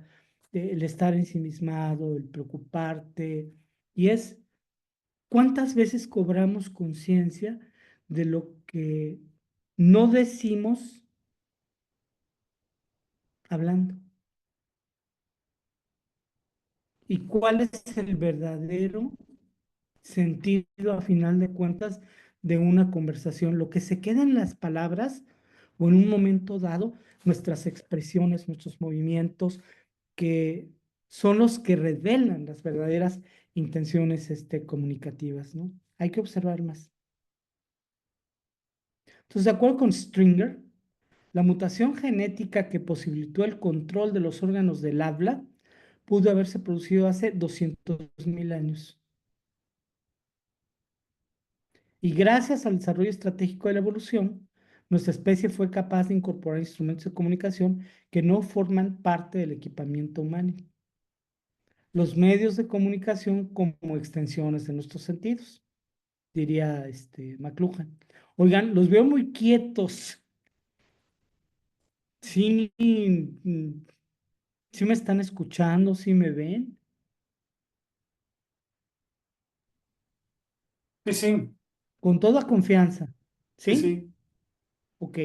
el estar ensimismado, el preocuparte. Y es cuántas veces cobramos conciencia de lo que no decimos hablando. Y cuál es el verdadero sentido a final de cuentas de una conversación. Lo que se queda en las palabras o en un momento dado, nuestras expresiones, nuestros movimientos, que son los que revelan las verdaderas intenciones comunicativas, ¿no? Hay que observar más. Entonces, de acuerdo con Stringer, la mutación genética que posibilitó el control de los órganos del habla pudo haberse producido hace 200.000 años. Y gracias al desarrollo estratégico de la evolución, nuestra especie fue capaz de incorporar instrumentos de comunicación que no forman parte del equipamiento humano. Los medios de comunicación como extensiones de nuestros sentidos, diría McLuhan. Oigan, los veo muy quietos. Sí, sí me están escuchando, sí me ven. Sí, sí, Con toda confianza. sí, ¿Sí? sí. Ok.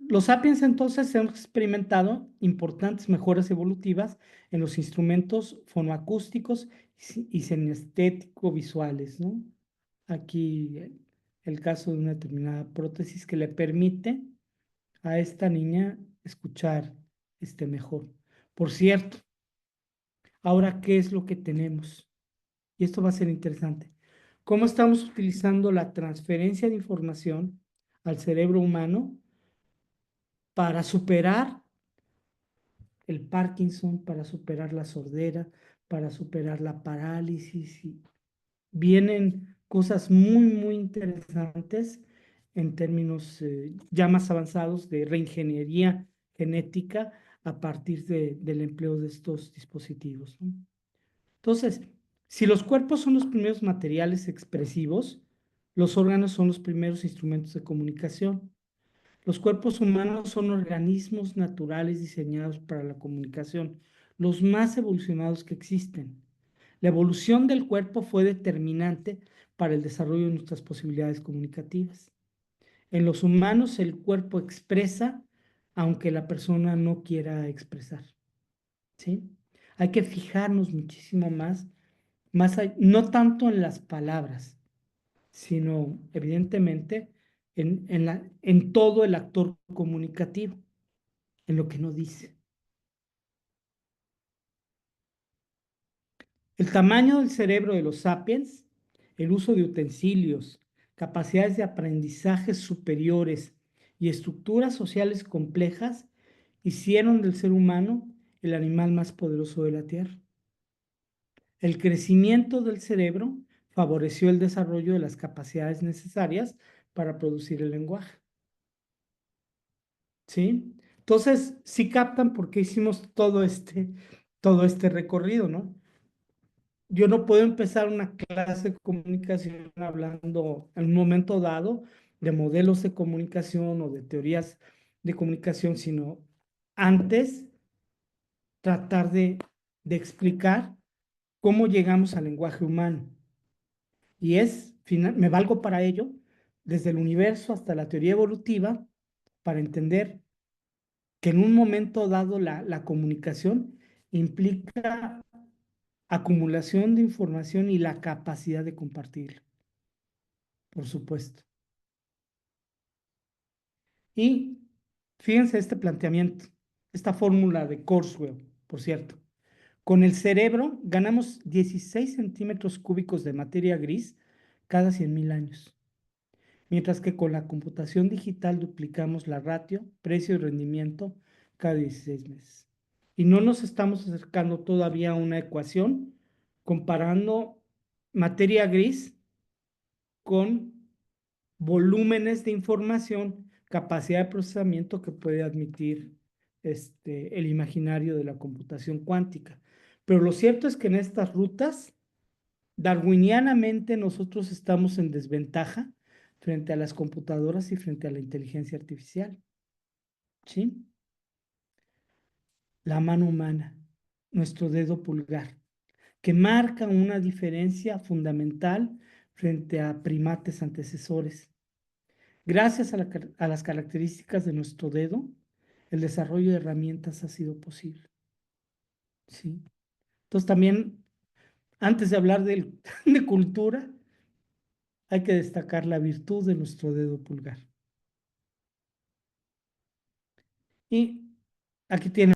Los sapiens entonces han experimentado importantes mejoras evolutivas en los instrumentos fonoacústicos y senestético visuales, ¿no? Aquí el caso de una determinada prótesis que le permite a esta niña escuchar mejor. Por cierto, ahora, ¿qué es lo que tenemos? Y esto va a ser interesante. ¿Cómo estamos utilizando la transferencia de información al cerebro humano para superar el Parkinson, para superar la sordera, para superar la parálisis? Y vienen cosas muy, muy interesantes en términos ya más avanzados de reingeniería genética a partir del empleo de estos dispositivos, ¿no? Entonces, si los cuerpos son los primeros materiales expresivos, los órganos son los primeros instrumentos de comunicación. Los cuerpos humanos son organismos naturales diseñados para la comunicación, los más evolucionados que existen. La evolución del cuerpo fue determinante para el desarrollo de nuestras posibilidades comunicativas. En los humanos el cuerpo expresa aunque la persona no quiera expresar, ¿sí? Hay que fijarnos muchísimo no tanto en las palabras, sino evidentemente en todo el actor comunicativo, en lo que no dice. El tamaño del cerebro de los sapiens, el uso de utensilios, capacidades de aprendizaje superiores y estructuras sociales complejas hicieron del ser humano el animal más poderoso de la Tierra. El crecimiento del cerebro favoreció el desarrollo de las capacidades necesarias para producir el lenguaje. ¿Sí? Entonces, sí captan por qué hicimos todo este recorrido, ¿no? Yo no puedo empezar una clase de comunicación hablando en un momento dado de modelos de comunicación o de teorías de comunicación, sino antes tratar de explicar cómo llegamos al lenguaje humano. Y me valgo para ello, desde el universo hasta la teoría evolutiva, para entender que en un momento dado la comunicación implica acumulación de información y la capacidad de compartirla, por supuesto. Y fíjense este planteamiento, esta fórmula de Kurzweil, por cierto. Con el cerebro ganamos 16 centímetros cúbicos de materia gris cada 100.000 años, mientras que con la computación digital duplicamos la ratio, precio y rendimiento cada 16 meses. Y no nos estamos acercando todavía a una ecuación comparando materia gris con volúmenes de información, capacidad de procesamiento que puede admitir el imaginario de la computación cuántica. Pero lo cierto es que en estas rutas, darwinianamente nosotros estamos en desventaja frente a las computadoras y frente a la inteligencia artificial. ¿Sí? La mano humana, nuestro dedo pulgar, que marca una diferencia fundamental frente a primates antecesores. Gracias a las características de nuestro dedo, el desarrollo de herramientas ha sido posible. ¿Sí? Entonces también, antes de hablar de cultura, hay que destacar la virtud de nuestro dedo pulgar. Y aquí tiene.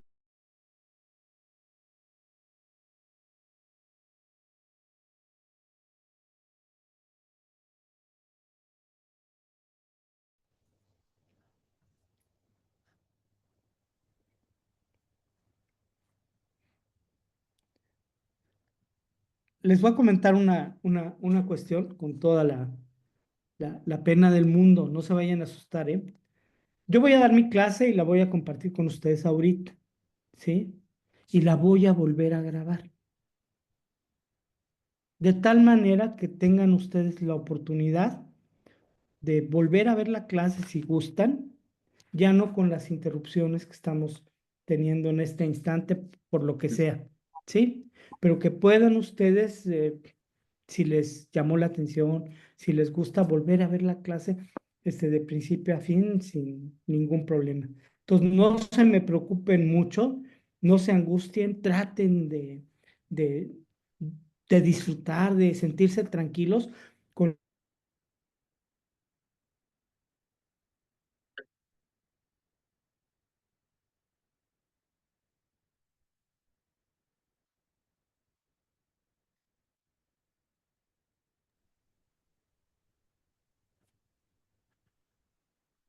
les voy a comentar una cuestión con toda la pena del mundo. No se vayan a asustar, ¿eh? Yo voy a dar mi clase y la voy a compartir con ustedes ahorita, ¿sí? Y la voy a volver a grabar. De tal manera que tengan ustedes la oportunidad de volver a ver la clase si gustan, ya no con las interrupciones que estamos teniendo en este instante, por lo que sea, ¿sí? Pero que puedan ustedes, si les llamó la atención, si les gusta, volver a ver la clase de principio a fin sin ningún problema. Entonces, no se me preocupen mucho, no se angustien, traten de, de disfrutar, de sentirse tranquilos con...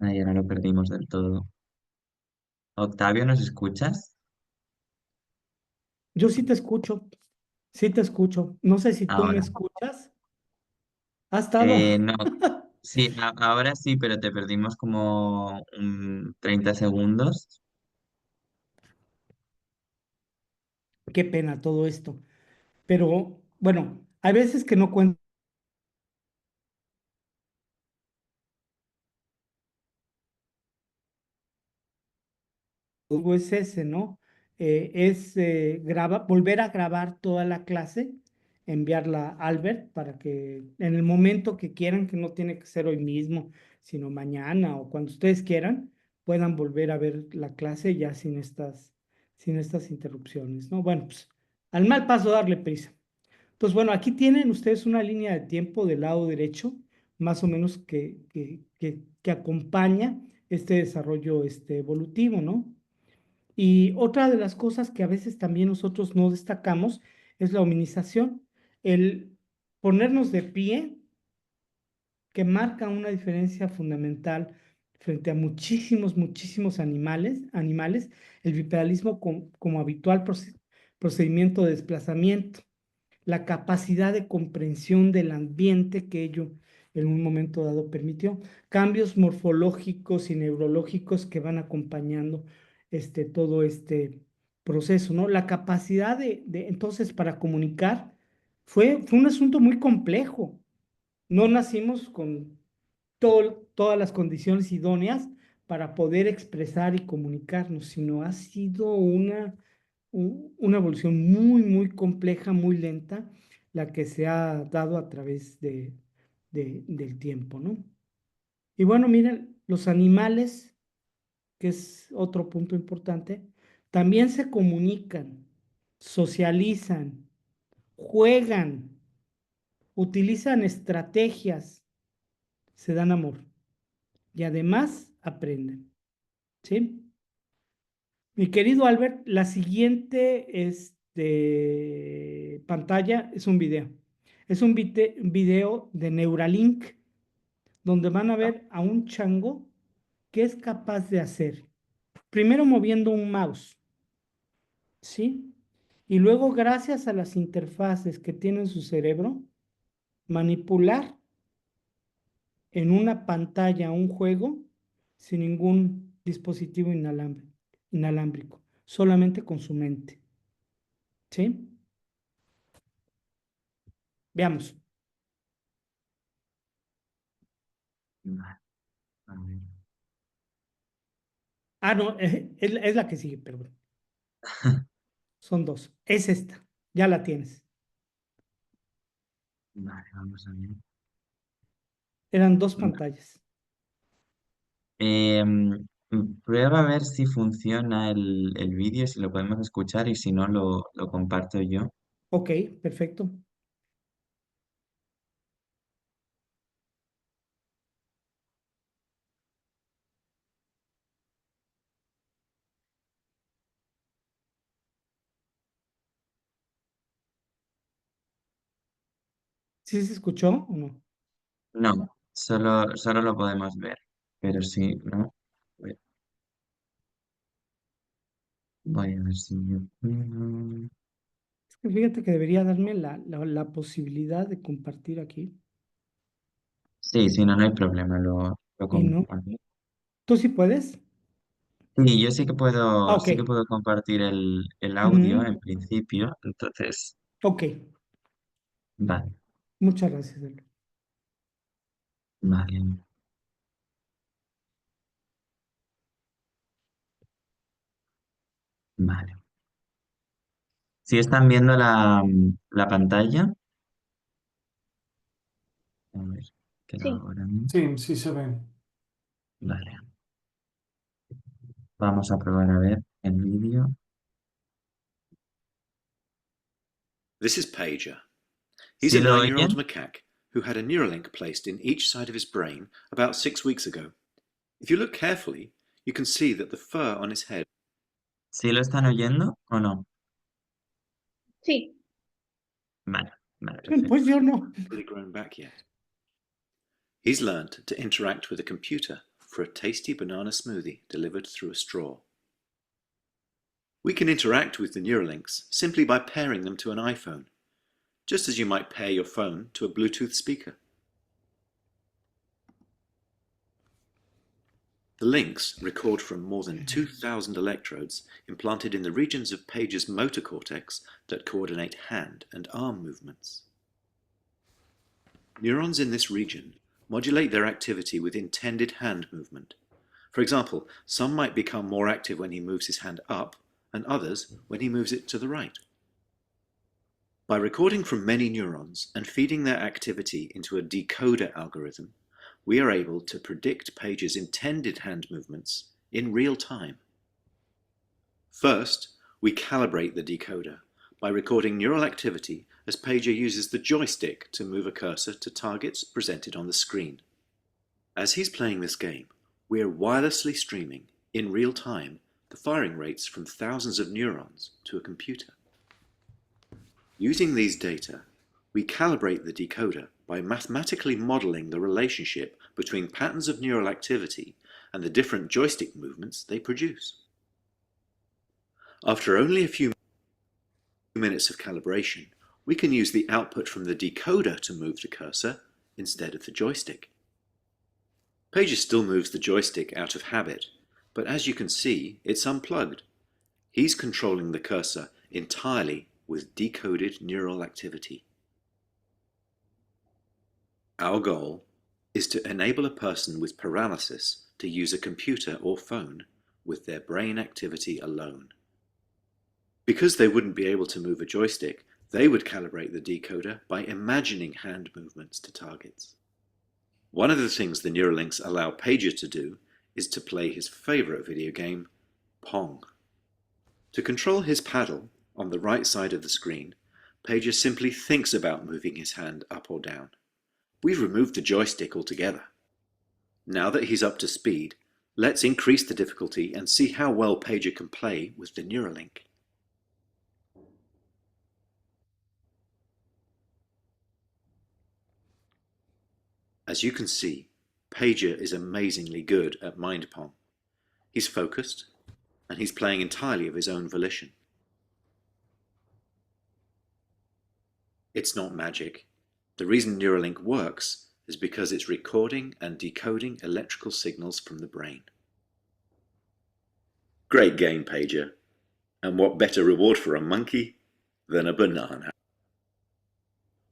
Ahí ahora lo perdimos del todo. Octavio, ¿nos escuchas? Yo sí te escucho, sí te escucho. No sé si tú me Ahora. escuchas. ¿Ha estado? No, sí, ahora sí, pero te perdimos como 30 segundos. Qué pena todo esto. Pero bueno, hay veces que no cuento. Es ese, ¿no? Volver a grabar toda la clase, enviarla a Albert para que en el momento que quieran, que no tiene que ser hoy mismo, sino mañana o cuando ustedes quieran, puedan volver a ver la clase ya sin estas interrupciones, ¿no? Bueno, pues al mal paso darle prisa. Pues bueno, aquí tienen ustedes una línea de tiempo del lado derecho, más o menos que acompaña este desarrollo evolutivo, ¿no? Y otra de las cosas que a veces también nosotros no destacamos es la hominización, el ponernos de pie, que marca una diferencia fundamental frente a muchísimos animales, el bipedalismo como habitual procedimiento de desplazamiento, la capacidad de comprensión del ambiente que ello en un momento dado permitió, cambios morfológicos y neurológicos que van acompañando todo este proceso, ¿no? La capacidad entonces para comunicar fue un asunto muy complejo. No nacimos con todas las condiciones idóneas para poder expresar y comunicarnos, sino ha sido una evolución muy compleja, muy lenta, la que se ha dado a través del tiempo, ¿no? Y bueno, miren, los animales, que es otro punto importante, también se comunican, socializan, juegan, utilizan estrategias, se dan amor y además aprenden, ¿sí? Mi querido Albert, la siguiente pantalla es un video. Es un video de Neuralink, donde van a ver a un chango que es capaz de hacer, primero moviendo un mouse, ¿sí? Y luego, gracias a las interfaces que tiene en su cerebro, manipular en una pantalla un juego sin ningún dispositivo inalámbrico, solamente con su mente, ¿sí? Veamos. Vale, a ver. Ah, no, es la que sigue, perdón. Son dos. Es esta. Ya la tienes. Vale, vamos a ver. Eran dos pantallas. Em, Prueba a ver si funciona el vídeo, si lo podemos escuchar y si no, lo comparto yo. Ok, perfecto. ¿Sí se escuchó o no? No, solo lo podemos ver, pero sí, ¿no? Voy a ver si yo puedo. Fíjate que debería darme la posibilidad de compartir aquí. Sí, sí, no, no hay problema, lo Y no. comparto. ¿Tú sí puedes? Sí, yo Ah, ok. sí que puedo compartir el audio Ujú. en principio, entonces, Ok. vale, Muchas gracias, Elo. vale, vale. Si están viendo la pantalla, a ver, que lo hago Sí. ahora mismo. Sí, sí se ve. Vale, vamos a probar a ver el vídeo. This is Pager. He's ¿Sí a lo 9-year-old oyen? macaque who had a Neuralink placed in each side of his brain about 6 weeks ago. If you look carefully, you can see that the fur on his head ¿Sí lo están oyendo o no? Sí. Vale, vale, Pues perfecto. yo no. hasn't fully grown back yet. He's learned to interact with a computer for a tasty banana smoothie delivered through a straw. We can interact with the Neuralinks simply by pairing them to an iPhone, just as you might pair your phone to a Bluetooth speaker. The links record from more than 2,000 electrodes implanted in the regions of Pager's motor cortex that coordinate hand and arm movements. Neurons in this region modulate their activity with intended hand movement. For example, some might become more active when he moves his hand up, and others when he moves it to the right. By recording from many neurons and feeding their activity into a decoder algorithm, we are able to predict Pager's intended hand movements in real time. First, we calibrate the decoder by recording neural activity as Pager uses the joystick to move a cursor to targets presented on the screen. As he's playing this game, we are wirelessly streaming, in real time, the firing rates from thousands of neurons to a computer. Using these data, we calibrate the decoder by mathematically modeling the relationship between patterns of neural activity and the different joystick movements they produce. After only a few minutes of calibration, we can use the output from the decoder to move the cursor instead of the joystick. Pager still moves the joystick out of habit, but as you can see, it's unplugged. He's controlling the cursor entirely with decoded neural activity. Our goal is to enable a person with paralysis to use a computer or phone with their brain activity alone. Because they wouldn't be able to move a joystick, they would calibrate the decoder by imagining hand movements to targets. One of the things the Neuralinks allow Pager to do is to play his favorite video game, Pong. To control his paddle on the right side of the screen, Pager simply thinks about moving his hand up or down. We've removed the joystick altogether. Now that he's up to speed, let's increase the difficulty and see how well Pager can play with the Neuralink. As you can see, Pager is amazingly good at Mind Pong. He's focused, and he's playing entirely of his own volition. It's not magic. The reason Neuralink works is because it's recording and decoding electrical signals from the brain. Great game, Pager. And what better reward for a monkey than a banana?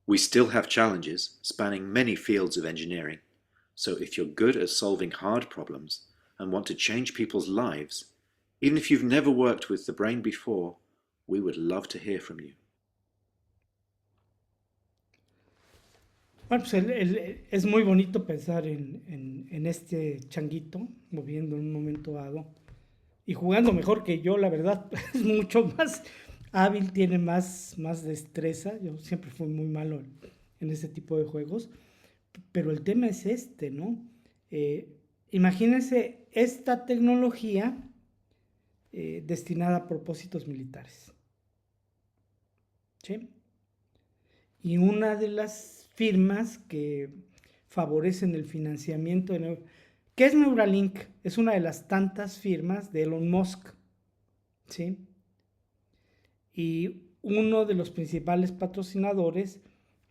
We still have challenges spanning many fields of engineering, so if you're good at solving hard problems and want to change people's lives, even if you've never worked with the brain before, we would love to hear from you. Bueno, pues es muy bonito pensar en este changuito moviendo en un momento dado y jugando mejor que yo, la verdad, es mucho más hábil, tiene más destreza. Yo siempre fui muy malo en este tipo de juegos, pero el tema es este, ¿no? Eh, Imagínense esta tecnología destinada a propósitos militares, ¿sí? Y una de las firmas que favorecen el financiamiento de ¿qué es Neuralink? Es una de las tantas firmas de Elon Musk, ¿sí? Y uno de los principales patrocinadores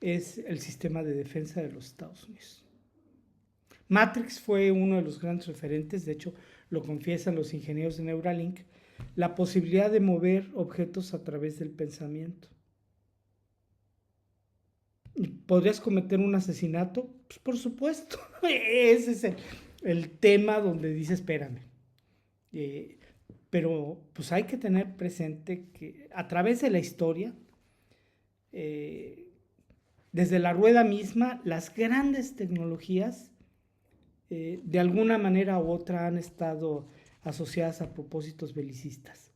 es el sistema de defensa de los Estados Unidos. Matrix fue uno de los grandes referentes, de hecho lo confiesan los ingenieros de Neuralink, la posibilidad de mover objetos a través del pensamiento. ¿Podrías cometer un asesinato? Pues por supuesto, ese es el tema donde dice espérame. Pero pues hay que tener presente que a través de la historia, desde la rueda misma, las grandes tecnologías de alguna manera u otra han estado asociadas a propósitos belicistas.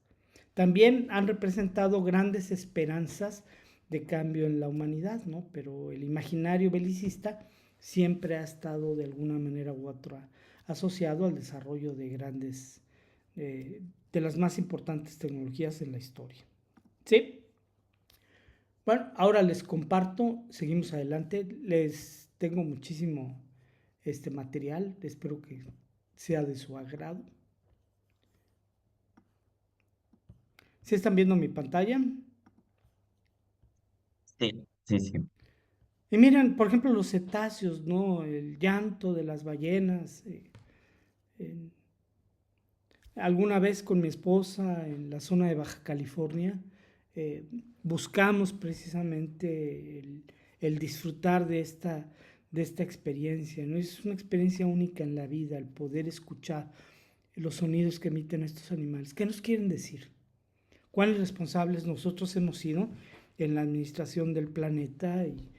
También han representado grandes esperanzas de cambio en la humanidad, ¿no? Pero el imaginario belicista siempre ha estado de alguna manera u otra asociado al desarrollo de grandes, de las más importantes tecnologías en la historia. ¿Sí? Bueno, ahora les comparto, seguimos adelante, les tengo muchísimo material, espero que sea de su agrado. ¿Sí están viendo mi pantalla? Sí, sí, sí. Y miren, por ejemplo, los cetáceos, ¿no? El llanto de las ballenas. Alguna vez con mi esposa en la zona de Baja California, buscamos precisamente el disfrutar de esta experiencia, ¿no? Es una experiencia única en la vida, el poder escuchar los sonidos que emiten estos animales. ¿Qué nos quieren decir? ¿Cuáles responsables nosotros hemos sido en la administración del planeta? Y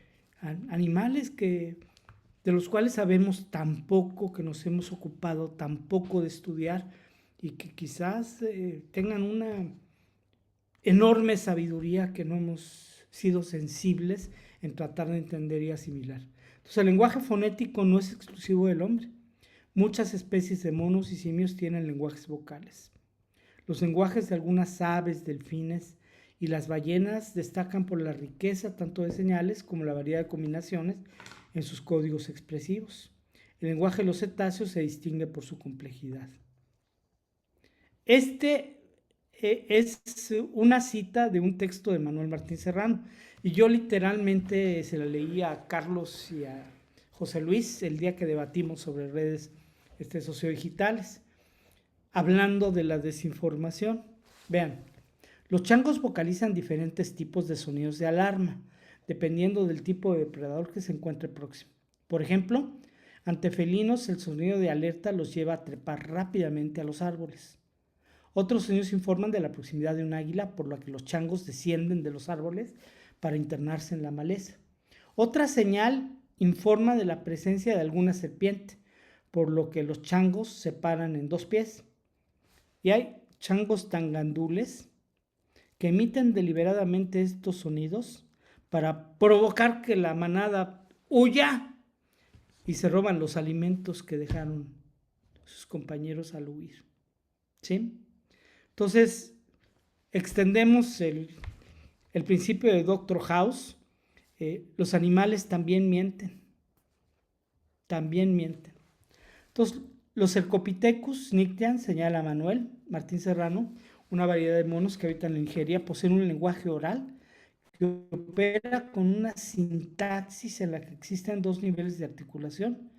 animales de los cuales sabemos tan poco, que nos hemos ocupado tan poco de estudiar y que quizás tengan una enorme sabiduría que no hemos sido sensibles en tratar de entender y asimilar. Entonces, el lenguaje fonético no es exclusivo del hombre. Muchas especies de monos y simios tienen lenguajes vocales. Los lenguajes de algunas aves, delfines y las ballenas destacan por la riqueza tanto de señales como la variedad de combinaciones en sus códigos expresivos. El lenguaje de los cetáceos se distingue por su complejidad. Es una cita de un texto de Manuel Martín Serrano y yo literalmente se la leí a Carlos y a José Luis el día que debatimos sobre redes sociodigitales, hablando de la desinformación. Vean, los changos vocalizan diferentes tipos de sonidos de alarma, dependiendo del tipo de depredador que se encuentre próximo. Por ejemplo, ante felinos el sonido de alerta los lleva a trepar rápidamente a los árboles. Otros sonidos informan de la proximidad de un águila, por lo que los changos descienden de los árboles para internarse en la maleza. Otra señal informa de la presencia de alguna serpiente, por lo que los changos se paran en dos pies. Y hay changos tan gandules que emiten deliberadamente estos sonidos para provocar que la manada huya y se roban los alimentos que dejaron sus compañeros al huir. ¿Sí? Entonces, extendemos el principio de Dr. House. Los animales también mienten. También mienten. Entonces, los Cercopithecus nictians, señala Manuel Martín Serrano, una variedad de monos que habitan en Nigeria, poseen un lenguaje oral que opera con una sintaxis en la que existen dos niveles de articulación,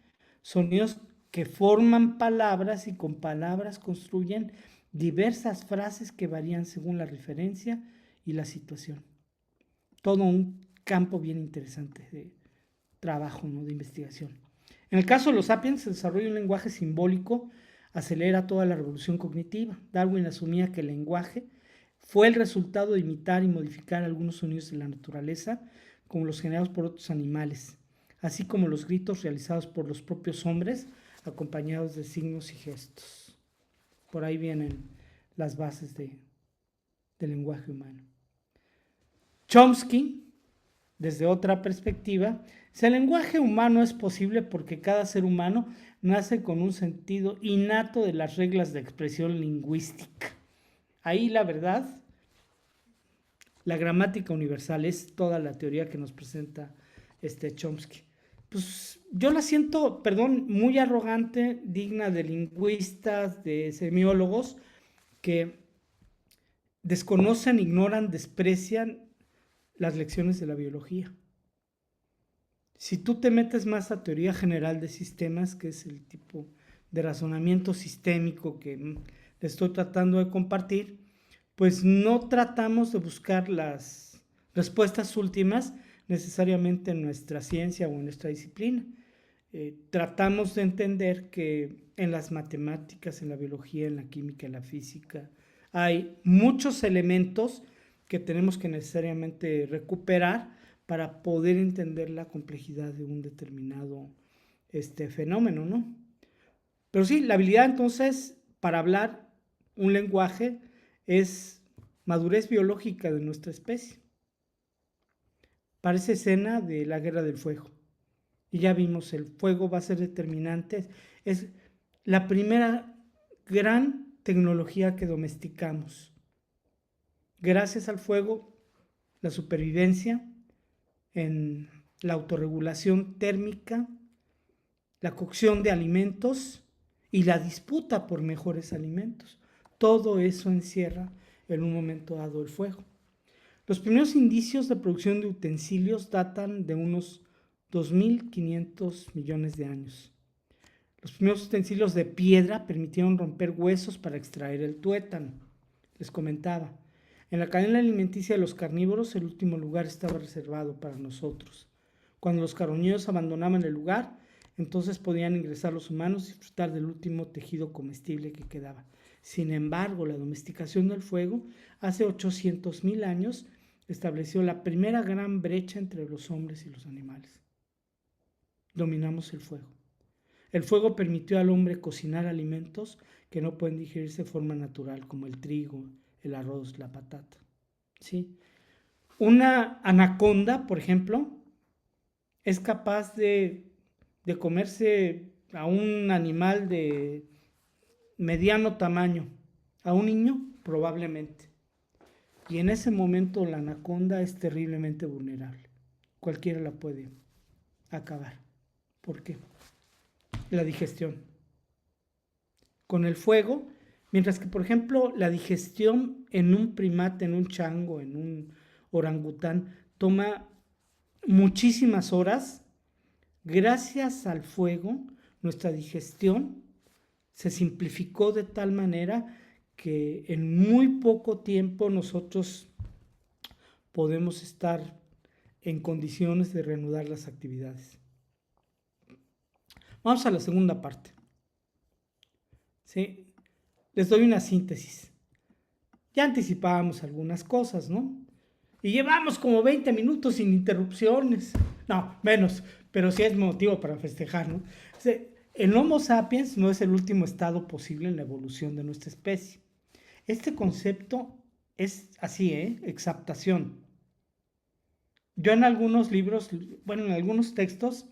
sonidos que forman palabras y con palabras construyen diversas frases que varían según la referencia y la situación. Todo un campo bien interesante de trabajo, ¿no? De investigación. En el caso de los sapiens, el desarrollo de un lenguaje simbólico acelera toda la revolución cognitiva. Darwin asumía que el lenguaje fue el resultado de imitar y modificar algunos sonidos de la naturaleza, como los generados por otros animales, así como los gritos realizados por los propios hombres, acompañados de signos y gestos. Por ahí vienen las bases del lenguaje humano. Chomsky, desde otra perspectiva, el lenguaje humano es posible porque cada ser humano nace con un sentido innato de las reglas de expresión lingüística. Ahí la verdad, la gramática universal es toda la teoría que nos presenta Chomsky. Pues yo la siento, muy arrogante, digna de lingüistas, de semiólogos que desconocen, ignoran, desprecian las lecciones de la biología. Si tú te metes más a teoría general de sistemas, que es el tipo de razonamiento sistémico que le estoy tratando de compartir, pues no tratamos de buscar las respuestas últimas necesariamente en nuestra ciencia o en nuestra disciplina. Tratamos de entender que en las matemáticas, en la biología, en la química, en la física, hay muchos elementos que tenemos que necesariamente recuperar para poder entender la complejidad de un determinado fenómeno, ¿no? Pero sí, la habilidad entonces para hablar un lenguaje es madurez biológica de nuestra especie. Parece escena de la Guerra del Fuego. Y ya vimos, el fuego va a ser determinante. Es la primera gran tecnología que domesticamos. Gracias al fuego, la supervivencia en la autorregulación térmica, la cocción de alimentos y la disputa por mejores alimentos. Todo eso encierra en un momento dado el fuego. Los primeros indicios de producción de utensilios datan de unos 2.500 millones de años. Los primeros utensilios de piedra permitieron romper huesos para extraer el tuétano. Les comentaba, en la cadena alimenticia de los carnívoros el último lugar estaba reservado para nosotros. Cuando los carroñeros abandonaban el lugar, entonces podían ingresar los humanos y disfrutar del último tejido comestible que quedaba. Sin embargo, la domesticación del fuego hace 800.000 años estableció la primera gran brecha entre los hombres y los animales. Dominamos el fuego. El fuego permitió al hombre cocinar alimentos que no pueden digerirse de forma natural, como el trigo, el arroz, la patata. ¿Sí? Una anaconda, por ejemplo, es capaz de comerse a un animal de mediano tamaño, a un niño probablemente. Y en ese momento la anaconda es terriblemente vulnerable. Cualquiera la puede acabar. ¿Por qué? La digestión. Con el fuego, mientras que, por ejemplo, la digestión en un primate, en un chango, en un orangután, toma muchísimas horas, gracias al fuego, nuestra digestión se simplificó de tal manera que en muy poco tiempo nosotros podemos estar en condiciones de reanudar las actividades. Vamos a la segunda parte. ¿Sí? Les doy una síntesis. Ya anticipábamos algunas cosas, ¿no? Y llevamos como 20 minutos sin interrupciones. No, menos, pero sí es motivo para festejar, ¿no? El Homo sapiens no es el último estado posible en la evolución de nuestra especie. Este concepto es así, exaptación. Yo en algunos libros, bueno, en algunos textos,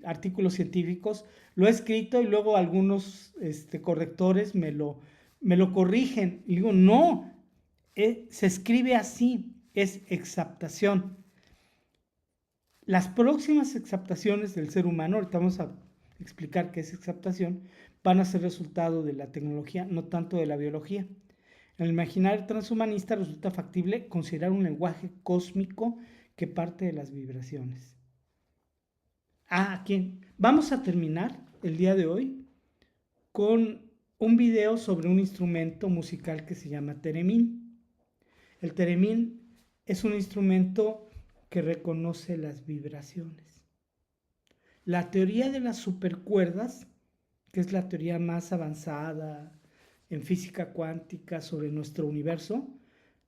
artículos científicos, lo he escrito y luego algunos correctores me lo corrigen. Y digo, no, se escribe así, es exaptación. Las próximas exaptaciones del ser humano, ahorita vamos a explicar qué es exaptación, van a ser resultado de la tecnología, no tanto de la biología. En el imaginario transhumanista resulta factible considerar un lenguaje cósmico que parte de las vibraciones. Aquí vamos a terminar el día de hoy con un video sobre un instrumento musical que se llama teremín. El teremín es un instrumento que reconoce las vibraciones. La teoría de las supercuerdas, que es la teoría más avanzada en física cuántica sobre nuestro universo,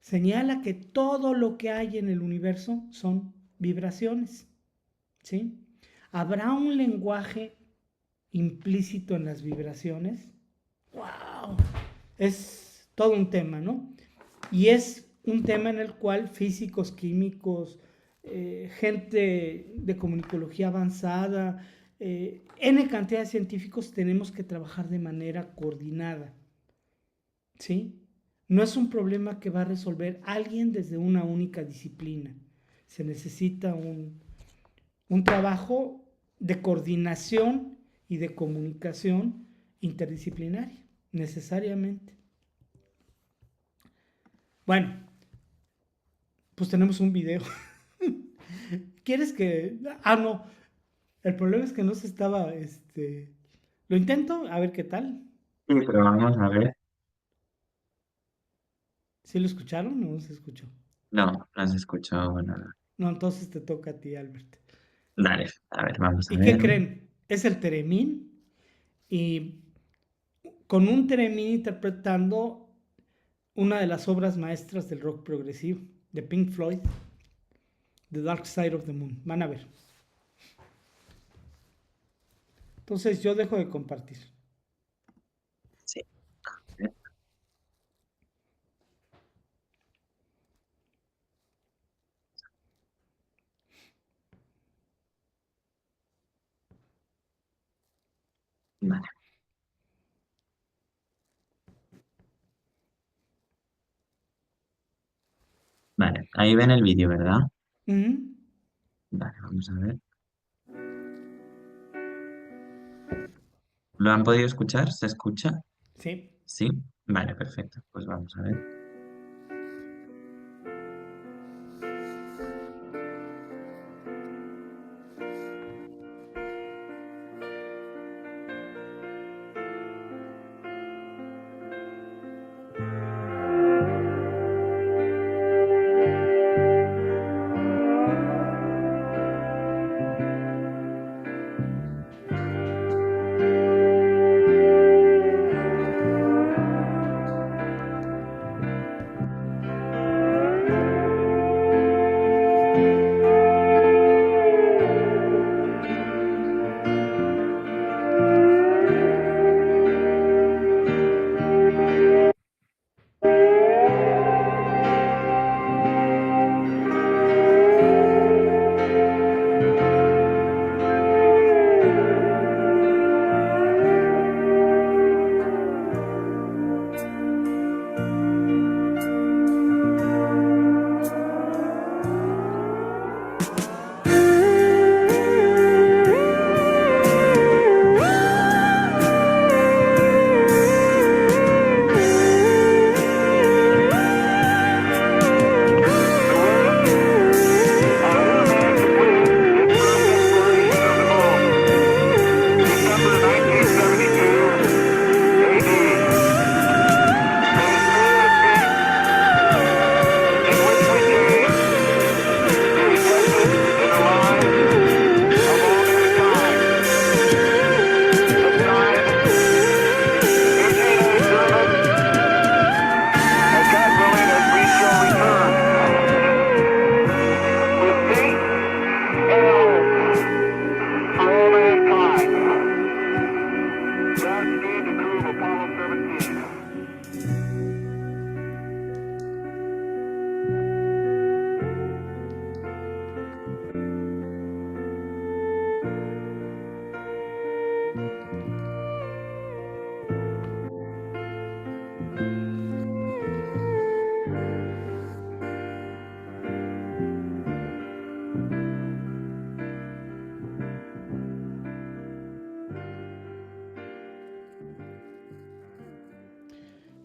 señala que todo lo que hay en el universo son vibraciones. ¿Sí? ¿Habrá un lenguaje implícito en las vibraciones? ¡Wow! Es todo un tema, ¿no? Y es un tema en el cual físicos, químicos, gente de comunicología avanzada, N cantidad de científicos tenemos que trabajar de manera coordinada. ¿Sí? No es un problema que va a resolver alguien desde una única disciplina. Se necesita un trabajo de coordinación y de comunicación interdisciplinaria, necesariamente. Bueno, Pues tenemos un video. ¿Quieres que...? Ah, no. El problema es que no se estaba, Lo intento, a ver qué tal. Sí, pero vamos a ver. ¿Sí lo escucharon o no se escuchó? No, no se escuchó nada. No, entonces te toca a ti, Albert. Dale, a ver, vamos a ¿Y qué ver. creen? Es el Teremín y con un Teremín interpretando una de las obras maestras del rock progresivo, de Pink Floyd, The Dark Side of the Moon. Van a ver. Entonces yo dejo de compartir. Sí. A ver. Vale. Vale, ahí ven el vídeo, ¿verdad? Ujú. Vale, vamos a ver. ¿Lo han podido escuchar? ¿Se escucha? Sí. Sí. Vale, perfecto. Pues vamos a ver.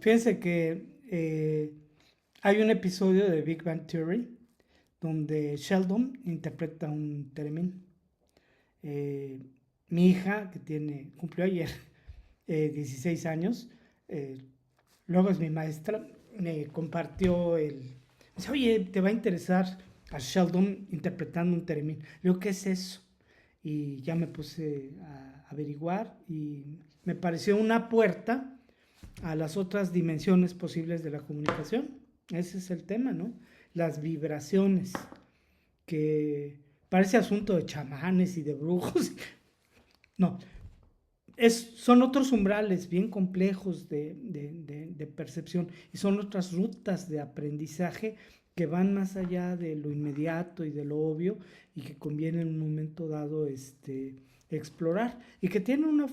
Fíjense que hay un episodio de Big Bang Theory donde Sheldon interpreta un Theremin. Eh, Mi hija, que cumplió ayer 16 años, eh, luego es mi maestra, me compartió me dice, oye, ¿te va a interesar a Sheldon interpretando un Theremin? Le digo, ¿qué es eso? Y ya me puse a averiguar y me pareció una puerta a las otras dimensiones posibles de la comunicación. Ese es el tema, ¿no? Las vibraciones, que parece asunto de chamanes y de brujos. No, son otros umbrales bien complejos de percepción y son otras rutas de aprendizaje que van más allá de lo inmediato y de lo obvio y que conviene en un momento dado explorar y que tienen una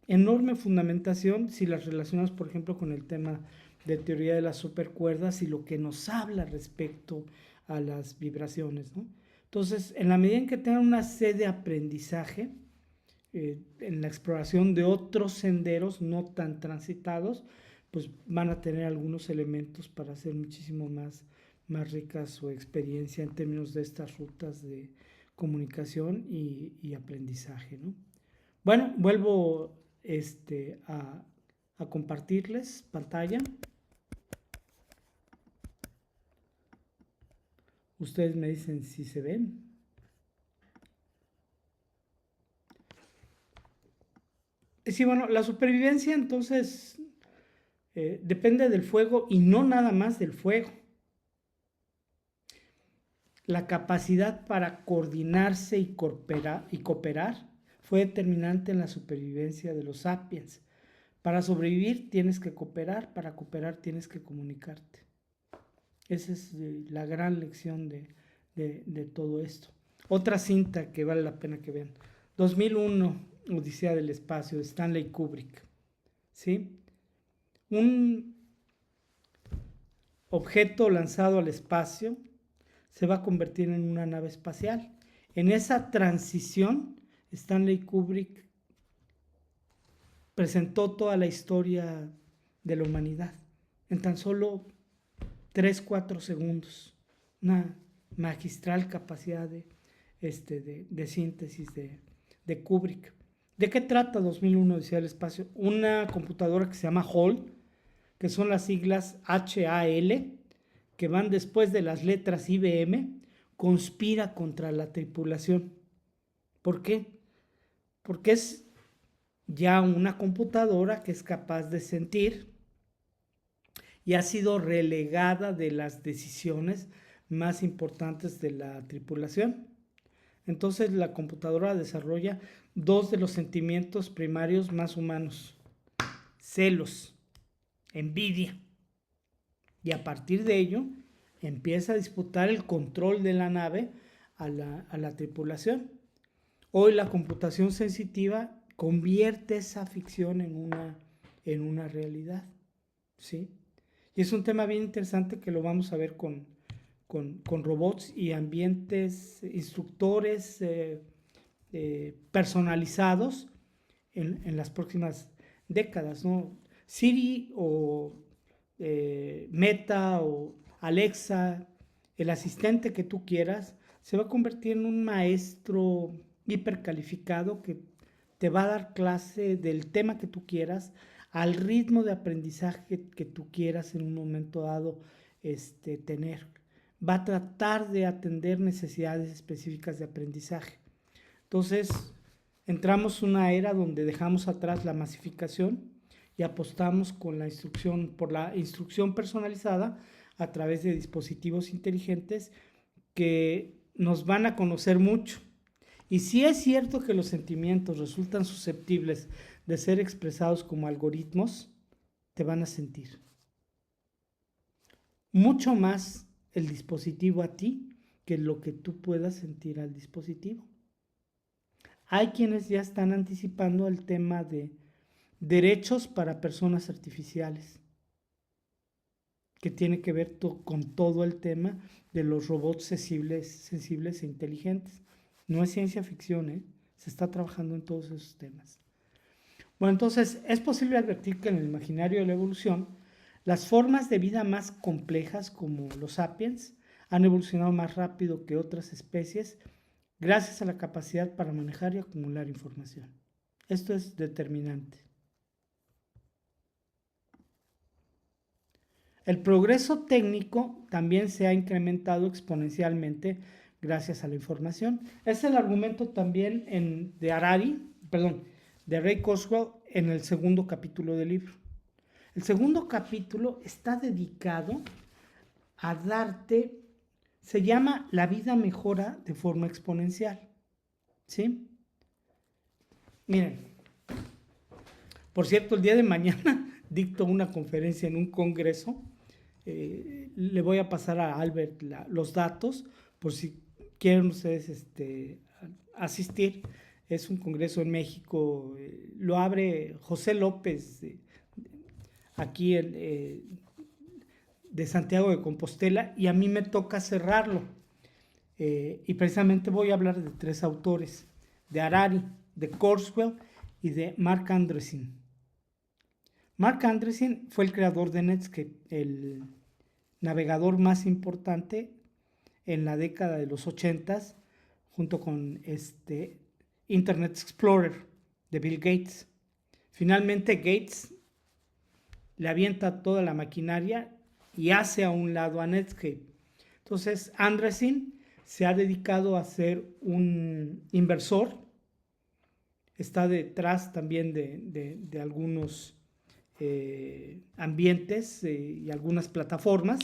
enorme fundamentación si las relacionas, por ejemplo, con el tema de teoría de las supercuerdas y lo que nos habla respecto a las vibraciones, ¿no? Entonces, en la medida en que tengan una sed de aprendizaje, en la exploración de otros senderos no tan transitados, pues van a tener algunos elementos para ser muchísimo más rica su experiencia en términos de estas rutas de comunicación y aprendizaje, ¿no? Bueno, vuelvo a compartirles pantalla. Ustedes me dicen si se ven. Sí, bueno, la supervivencia entonces depende del fuego y no nada más del fuego. La capacidad para coordinarse y cooperar fue determinante en la supervivencia de los sapiens. Para sobrevivir tienes que cooperar, para cooperar tienes que comunicarte. Esa es la gran lección de todo esto. Otra cinta que vale la pena que vean. 2001, Odisea del Espacio, de Stanley Kubrick. ¿Sí? Un objeto lanzado al espacio se va a convertir en una nave espacial. En esa transición, Stanley Kubrick presentó toda la historia de la humanidad en tan solo 3-4 segundos. Una magistral capacidad de síntesis de Kubrick. ¿De qué trata 2001 Odisea del Espacio? Una computadora que se llama HAL, que son las siglas HAL, que van después de las letras IBM, conspira contra la tripulación. ¿Por qué? Porque es ya una computadora que es capaz de sentir y ha sido relegada de las decisiones más importantes de la tripulación. Entonces la computadora desarrolla dos de los sentimientos primarios más humanos: celos, envidia. Y a partir de ello empieza a disputar el control de la nave a la tripulación. Hoy la computación sensitiva convierte esa ficción en una realidad, ¿sí? Y es un tema bien interesante que lo vamos a ver con robots y ambientes, instructores personalizados en las próximas décadas, ¿no? Siri o Meta o Alexa, el asistente que tú quieras, se va a convertir en un maestro hipercalificado que te va a dar clase del tema que tú quieras, al ritmo de aprendizaje que tú quieras en un momento dado tener. Va a tratar de atender necesidades específicas de aprendizaje. Entonces, entramos en una era donde dejamos atrás la masificación y apostamos por la instrucción personalizada a través de dispositivos inteligentes que nos van a conocer mucho. Y si es cierto que los sentimientos resultan susceptibles de ser expresados como algoritmos, te van a sentir. Mucho más el dispositivo a ti que lo que tú puedas sentir al dispositivo. Hay quienes ya están anticipando el tema de derechos para personas artificiales, que tiene que ver con todo el tema de los robots sensibles e inteligentes. No es ciencia ficción, se está trabajando en todos esos temas. Bueno, entonces es posible advertir que en el imaginario de la evolución, las formas de vida más complejas, como los sapiens, han evolucionado más rápido que otras especies gracias a la capacidad para manejar y acumular información. Esto es determinante. El progreso técnico también se ha incrementado exponencialmente gracias a la información. Es el argumento también de Ray Kurzweil en el segundo capítulo del libro. El segundo capítulo está dedicado a darte, se llama La vida mejora de forma exponencial. ¿Sí? Miren, por cierto, el día de mañana dicto una conferencia en un congreso. Le voy a pasar a Albert los datos por si quieren ustedes asistir. Es un congreso en México, lo abre José López, aquí de Santiago de Compostela, y a mí me toca cerrarlo. Y precisamente voy a hablar de 3 autores: de Harari, de Kurzweil y de Marc Andreessen. Marc Andreessen fue el creador de Netscape, el navegador más importante en la década de los 80s, junto con Internet Explorer de Bill Gates. Finalmente Gates le avienta toda la maquinaria y hace a un lado a Netscape. Entonces Andreessen se ha dedicado a ser un inversor, está detrás también de algunos ambientes y algunas plataformas,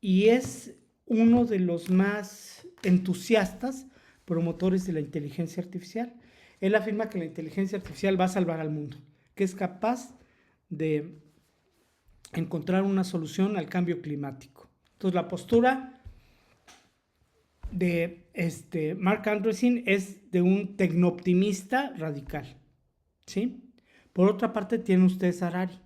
y es uno de los más entusiastas promotores de la inteligencia artificial. Él afirma que la inteligencia artificial va a salvar al mundo, que es capaz de encontrar una solución al cambio climático. Entonces, la postura de Marc Andreessen es de un tecnooptimista radical, ¿sí? Por otra parte, tiene usted Harari,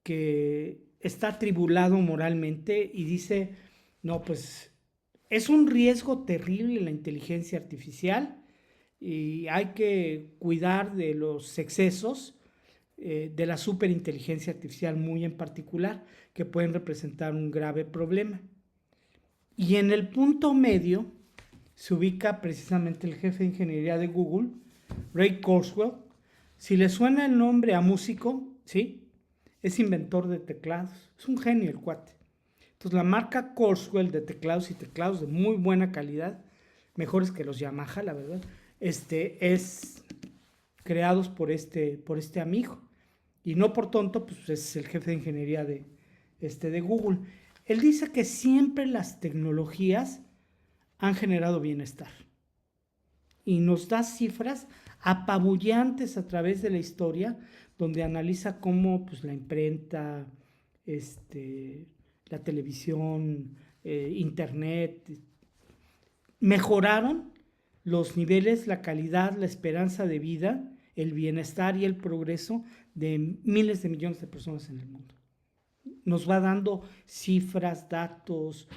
que está atribulado moralmente y dice, no, pues es un riesgo terrible la inteligencia artificial y hay que cuidar de los excesos de la superinteligencia artificial muy en particular, que pueden representar un grave problema. Y en el punto medio se ubica precisamente el jefe de ingeniería de Google, Ray Kurzweil. Si le suena el nombre a músico, ¿sí? Es inventor de teclados, es un genio el cuate. Entonces la marca Kurzweil de teclados y teclados de muy buena calidad, mejores que los Yamaha, la verdad, es creados por este amigo. Y no por tonto, pues es el jefe de ingeniería de Google. Él dice que siempre las tecnologías han generado bienestar. Y nos da cifras apabullantes a través de la historia, donde analiza cómo pues, la imprenta, la televisión, internet, mejoraron los niveles, la calidad, la esperanza de vida, el bienestar y el progreso de miles de millones de personas en el mundo. Nos va dando cifras, datos,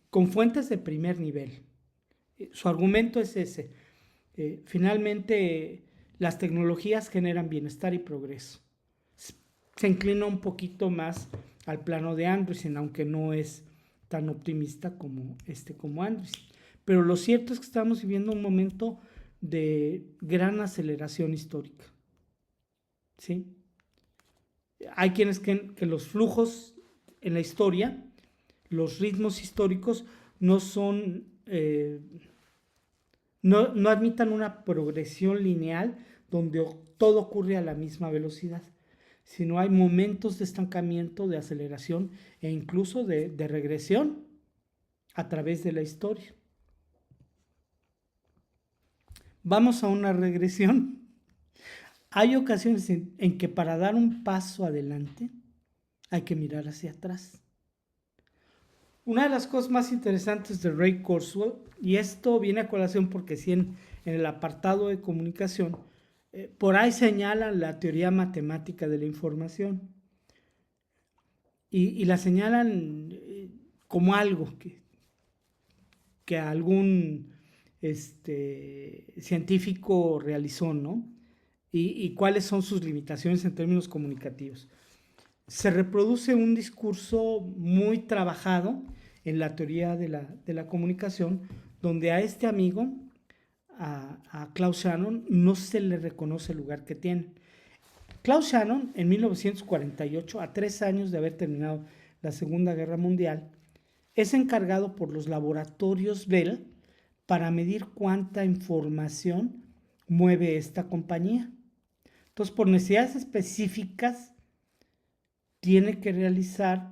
con fuentes de primer nivel. Su argumento es ese. Finalmente, las tecnologías generan bienestar y progreso. Se inclina un poquito más al plano de Andreessen, aunque no es tan optimista como Andreessen. Pero lo cierto es que estamos viviendo un momento de gran aceleración histórica. ¿Sí? Hay quienes creen que los flujos en la historia, los ritmos históricos, no son, no admitan una progresión lineal donde todo ocurre a la misma velocidad, sino hay momentos de estancamiento, de aceleración e incluso de regresión a través de la historia. Vamos a una regresión. Hay ocasiones en que para dar un paso adelante hay que mirar hacia atrás. Una de las cosas más interesantes de Ray Kurzweil, y esto viene a colación porque sí en el apartado de comunicación, por ahí señalan la teoría matemática de la información y la señalan como algo que algún científico realizó, ¿no? Y cuáles son sus limitaciones en términos comunicativos. Se reproduce un discurso muy trabajado en la teoría de la comunicación, donde a este amigo, a Klaus Shannon, no se le reconoce el lugar que tiene. Klaus Shannon, en 1948, a 3 años de haber terminado la Segunda Guerra Mundial, es encargado por los laboratorios Bell para medir cuánta información mueve esta compañía. Entonces, por necesidades específicas, tiene que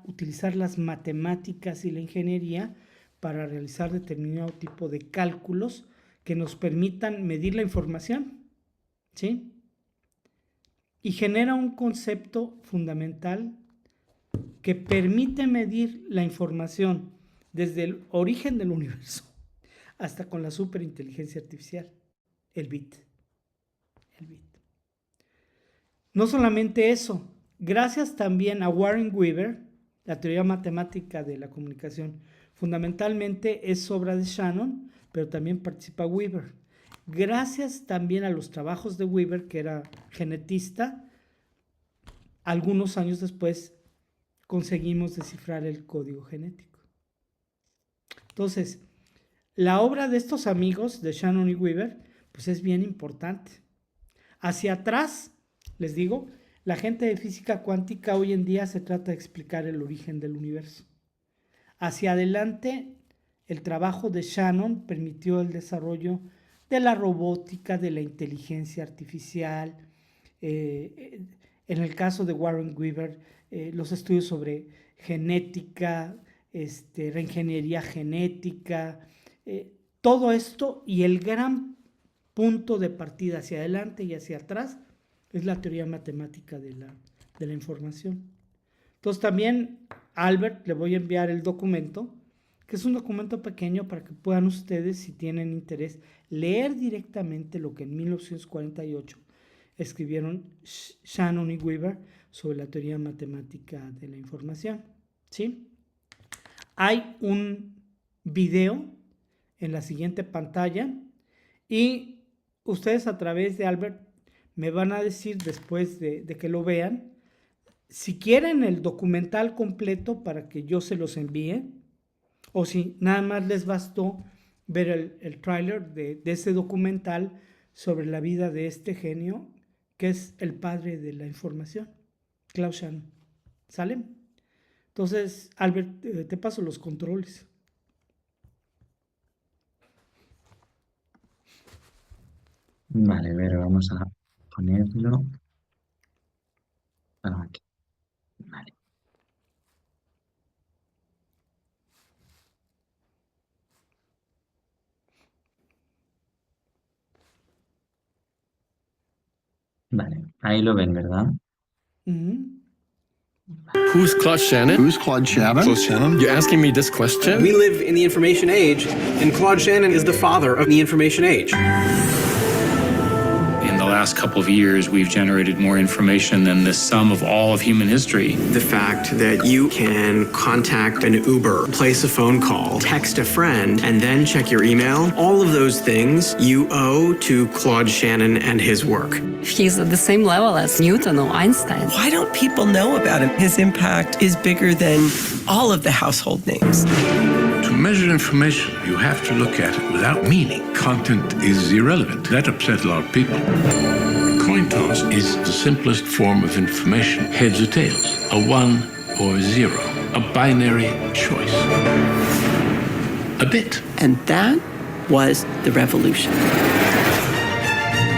utilizar las matemáticas y la ingeniería para realizar determinado tipo de cálculos que nos permitan medir la información, ¿sí? Y genera un concepto fundamental que permite medir la información desde el origen del universo hasta con la superinteligencia artificial, el bit. No solamente eso, gracias también a Warren Weaver, la teoría matemática de la comunicación, fundamentalmente es obra de Shannon, pero también participa Weaver. Gracias también a los trabajos de Weaver, que era genetista, algunos años después conseguimos descifrar el código genético. Entonces, la obra de estos amigos de Shannon y Weaver, pues es bien importante. Hacia atrás, les digo, la gente de física cuántica hoy en día se trata de explicar el origen del universo. Hacia adelante, el trabajo de Shannon permitió el desarrollo de la robótica, de la inteligencia artificial. En el caso de Warren Weaver, los estudios sobre genética, reingeniería genética, todo esto, y el gran punto de partida hacia adelante y hacia atrás es la teoría matemática de la información. Entonces también, Albert, le voy a enviar el documento, que es un documento pequeño para que puedan ustedes, si tienen interés, leer directamente lo que en 1948 escribieron Shannon y Weaver sobre la teoría matemática de la información, ¿sí? Hay un video en la siguiente pantalla y ustedes a través de Albert me van a decir después de que lo vean, si quieren el documental completo para que yo se los envíe, o si nada más les bastó ver el tráiler de ese documental sobre la vida de este genio, que es el padre de la información, Klaus Shannon. ¿Sale? Entonces, Albert, te paso los controles. Vale, a ver, vamos a ponerlo aquí. Vale. Vale, ahí lo ven, ¿verdad? Who's Claude Shannon? Who's Claude Shannon? Claude Shannon? You're asking me this question? We live in the information age, and Claude Shannon is the father of the information age. In the last couple of years, we've generated more information than the sum of all of human history. The fact that you can contact an Uber, place a phone call, text a friend, and then check your email, all of those things you owe to Claude Shannon and his work. He's at the same level as Newton or Einstein. Why don't people know about him? His impact is bigger than all of the household names. To measure information, you have to look at it without meaning. Content is irrelevant. That upset a lot of people. A coin toss is the simplest form of information. Heads or tails, a 1 or a 0, a binary choice. A bit. And that was the revolution.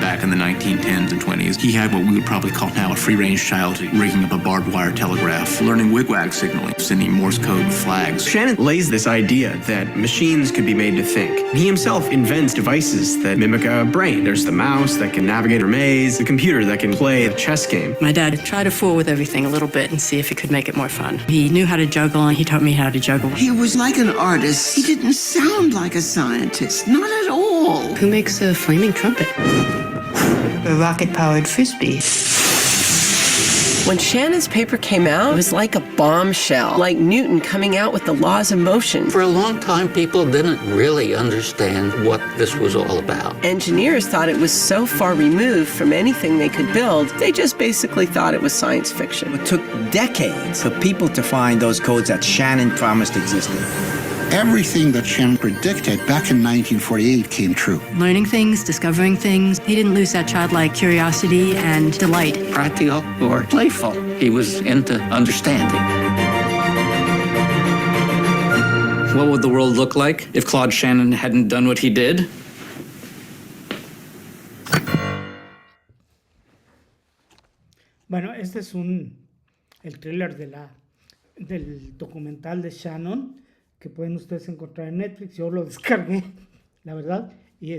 Back in the 1910s and 20s, he had what we would probably call now a free-range childhood, rigging up a barbed wire telegraph, learning wigwag signaling, sending Morse code flags. Shannon lays this idea that machines could be made to think. He himself invents devices that mimic a brain. There's the mouse that can navigate a maze, the computer that can play a chess game. My dad tried to fool with everything a little bit and see if he could make it more fun. He knew how to juggle and he taught me how to juggle. He was like an artist. He didn't sound like a scientist, not at all. Who makes a flaming trumpet? A rocket-powered frisbee. When Shannon's paper came out, it was like a bombshell, like Newton coming out with the laws of motion. For a long time, people didn't really understand what this was all about. Engineers thought it was so far removed from anything they could build, they just basically thought it was science fiction. It took decades for people to find those codes that Shannon promised existed. Everything that Shannon predicted back in 1948 came true. Learning things, discovering things. He didn't lose that childlike curiosity and delight. Practical or playful. He was into understanding. What would the world look like if Claude Shannon hadn't done what he did? Bueno, este es el tráiler del documental de Shannon, que pueden ustedes encontrar en Netflix. Yo lo descargué, la verdad, y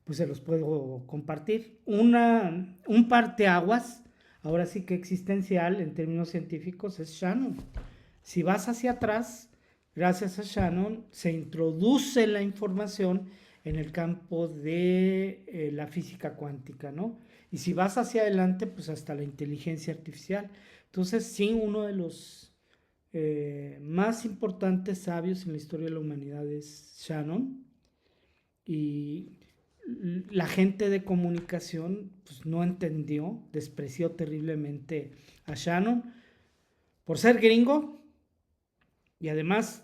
pues se los puedo compartir. Un parteaguas, ahora sí que existencial en términos científicos, es Shannon. Si vas hacia atrás, gracias a Shannon, se introduce la información en el campo de la física cuántica, ¿no? Y si vas hacia adelante, pues hasta la inteligencia artificial. Entonces, sí, uno de los más importantes sabios en la historia de la humanidad es Shannon, y la gente de comunicación pues no entendió, despreció terriblemente a Shannon, por ser gringo y además